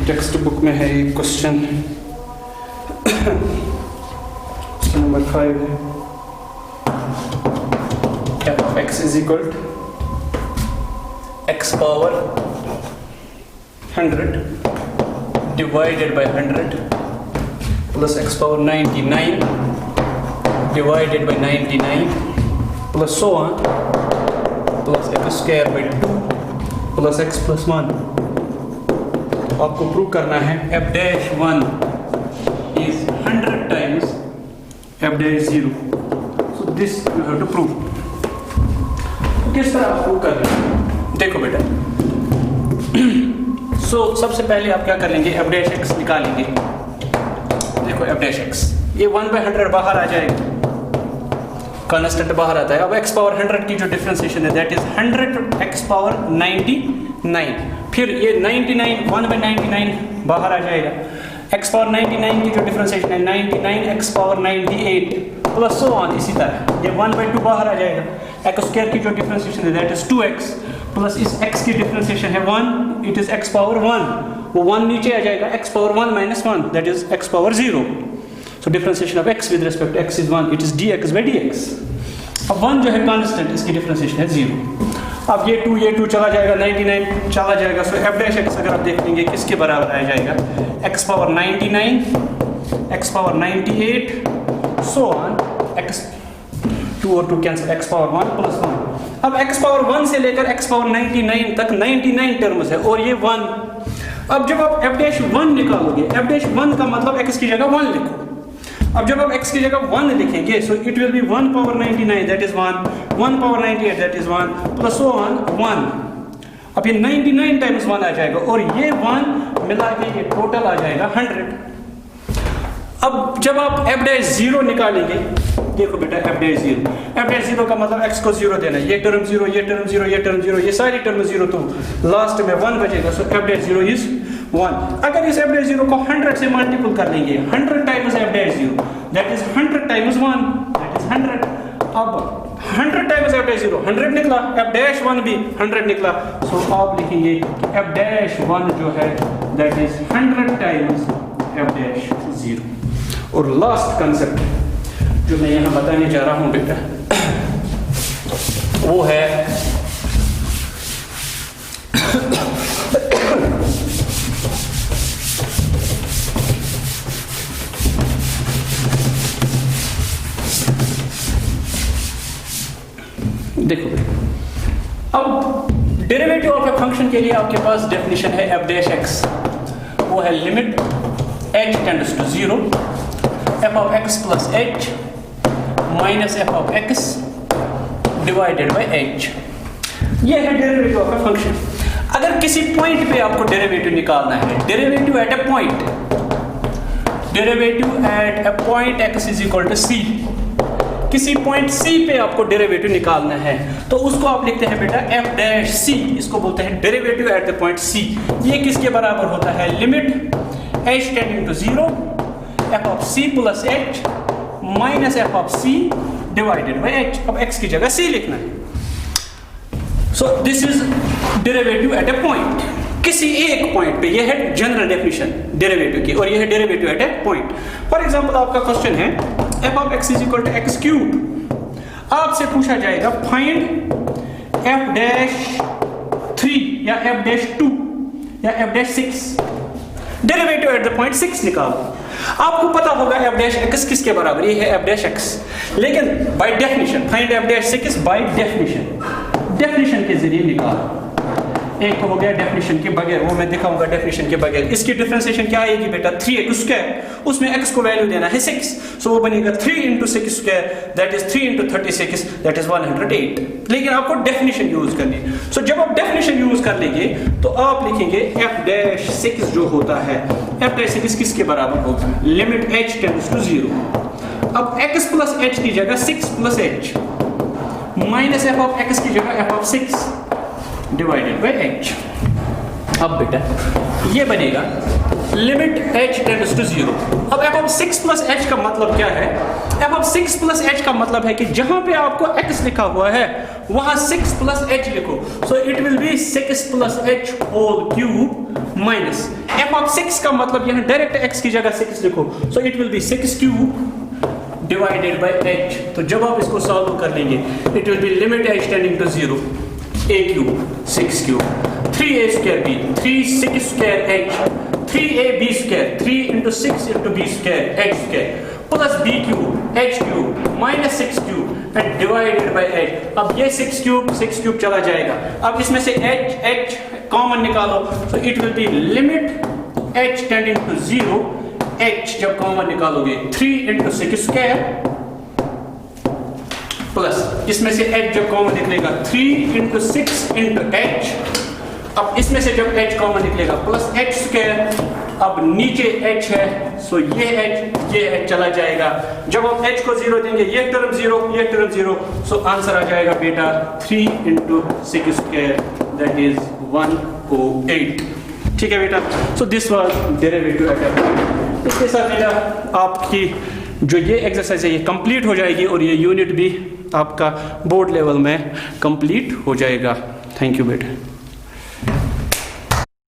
Text book में है एक क्वेश्चन, नंबर 5 है, f(x) is equal to x power 100 divided by 100 plus x power 99 divided by 99 plus so on plus x square by 2 plus x plus 1। आपको prove करना है f'1 is 100 times f'0। so this you have to prove। किस तरह आप prove कर रहे हैं? देखो बेटा, सबसे पहले आप क्या कर लेंगे, f'(x) निकालेंगे। देखो f'(x) ये 1/100 बाहर आ जाएगा, कांस्टेंट बाहर आता है। अब x पावर 100 की जो डिफरेंशिएशन है दैट इज 100 x पावर 99, फिर ये 99 1/99 बाहर आ जाएगा। x पावर 99 की जो डिफरेंशिएशन है 99 x power 98 plus so on, इसी तरह ये 1/2 बाहर आ जाएगा। x स्क्वायर की जो डिफरेंशिएशन है दैट इज 2x प्लस इस x की डिफरेंशिएशन है 1, इट इज x पावर 1, वो 1 नीचे आ जाएगा, x power 1 minus 1 that is x power 0। So differentiation of x with respect to x is 1, it is dx by dx। अब 1 जो है कांस्टेंट, इसकी डिफरेंशिएशन है 0। अब ये 2 चला जाएगा, 99 चला जाएगा। सो f'(x) अगर आप देख लेंगे किसके बराबर आ जाएगा, x power 99, x power 98 so on, x 2 और 2 कैंसिल, x पावर 1 प्लस 1। अब x पावर 1 से लेकर x पावर 99 तक 99 टर्म्स है और ये 1। अब जब आप f'1 निकालोगे, f'1 का मतलब x की जगह 1 लिखो। अब जब आप x की जगह 1 लिखेंगे सो it will B 1 power 99 that is 1, 1 power 98 that is 1 plus so on 1। अब ये 99 टाइम्स 1 आ जाएगा और ये 1 मिला के ये टोटल आ जाएगा 100। अब जब आप f'0 निकालेंगे, देखो बेटा f'0 का मतलब x को 0 देना, ये टर्म 0, ये टर्म 0, ये टर्म 0, ये सारी टर्म 0, तो लास्ट में 1 बचेगा। सो f'0 इज 1। अगर इस f'0 को 100 से मल्टीपल कर लेंगे, 100 times f'0 that is 100 times 1 that is 100। अब 100 टाइम्स f डैश 0 100 निकला, f डैश 1 भी 100 निकला, सो आप लिखेंगे f डैश 1 जो है that is 100 times f dash 0। और लास्ट कंसेप्ट जो मैं यहाँ बताने जा रहा हूँ बेटा वो है देखो अब डेरिवेटिव ऑफ ए फंक्शन के लिए आपके पास डेफिनेशन है f डैश x, वो है limit h tends to 0 f of x plus h minus f of x divided by h। ये है डेरिवेटिव ऑफ ए फंक्शन। अगर किसी पॉइंट पे आपको डेरिवेटिव निकालना है, derivative at a point, derivative at a point x is equal to c, किसी point C पे आपको डेरिवेटिव निकालना है तो उसको आप लिखते हैं बेटा f डैश c, इसको बोलते हैं derivative at the point C। ये किसके बराबर होता है? Limit h tending to 0 f of c plus h minus f of c divided by h। अब x की जगह c लिखना है। So this is derivative at a point, किसी एक पॉइंट पे। ये है जनरल डेफिनेशन डेरिवेटिव की, और ये है derivative at a point. For example आपका क्वेश्चन है f of x is equal to x cube. आपसे पूछा जाएगा फाइंड f डैश 3 या f डैश 2 या f dash 6, derivative at the point 6 निकालो। आपको पता होगा f डैश x किसके बराबर, ये है f डैश x, लेकिन by definition find f dash 6 by definition के जरिए निकालो। एक तो हो गया डेफिनेशन के बगैर, वो मैं दिखाऊंगा डेफिनेशन के बगैर। इसकी डिफरेंशिएशन क्या आएगी बेटा? 3x स्क्वायर, उसमें x को वैल्यू देना है 6, सो वो बनेगा 3 into 6 square that is 3 into 36 that is 108। लेकिन आपको डेफिनेशन यूज करनी है। सो जब आप डेफिनेशन यूज कर लेंगे तो आप लिखेंगे f डैश 6 जो होता है f डैश 6 किसके बराबर होगा? Limit h tends to 0। अब x प्लस h की जगह 6 plus h minus f of x की जगह f of 6 divided by h। अब बेटा ये बनेगा लिमिट h टेंड्स टू 0। अब f ऑफ 6 प्लस h का मतलब क्या है? f ऑफ 6 प्लस h का मतलब है कि जहां पे आपको x लिखा हुआ है वहां 6 प्लस h लिखो, so it will be 6 plus h whole cube minus f of 6 का मतलब यहां डायरेक्ट x की जगह 6 लिखो, so it will be 6 cube divided by h। तो जब आप इसको सॉल्व कर लेंगे it will be limit h tending to 0 a cube 6 cube 3a square b 3 6 square h 3ab square 3 into 6 into b square h square plus b cube h cube minus 6 cube and divided by h। अब ये 6 cube चला जाएगा। अब इसमें से h common निकालो, so it will be limit h tending to 0 h जब common निकालोगे 3 into 6 स्क्वायर प्लस इसमें से h जब कॉमन निकलेगा 3 into 6 into h। अब इसमें से जब h कॉमन निकलेगा प्लस h स्क्वायर, अब नीचे h है, सो ये h चला जाएगा। जब आप h को 0 देंगे ये टर्म 0, सो आंसर आ जाएगा बेटा 3 into 6 स्क्वायर दैट इज 108। ठीक है बेटा, so this was derivative at a point. इसके साथ बेटा आपकी जो ये एक्सरसाइज है ये कंप्लीट हो जाएगी और ये यूनिट भी आपका बोर्ड लेवल में कंप्लीट हो जाएगा। थैंक यू बेटा।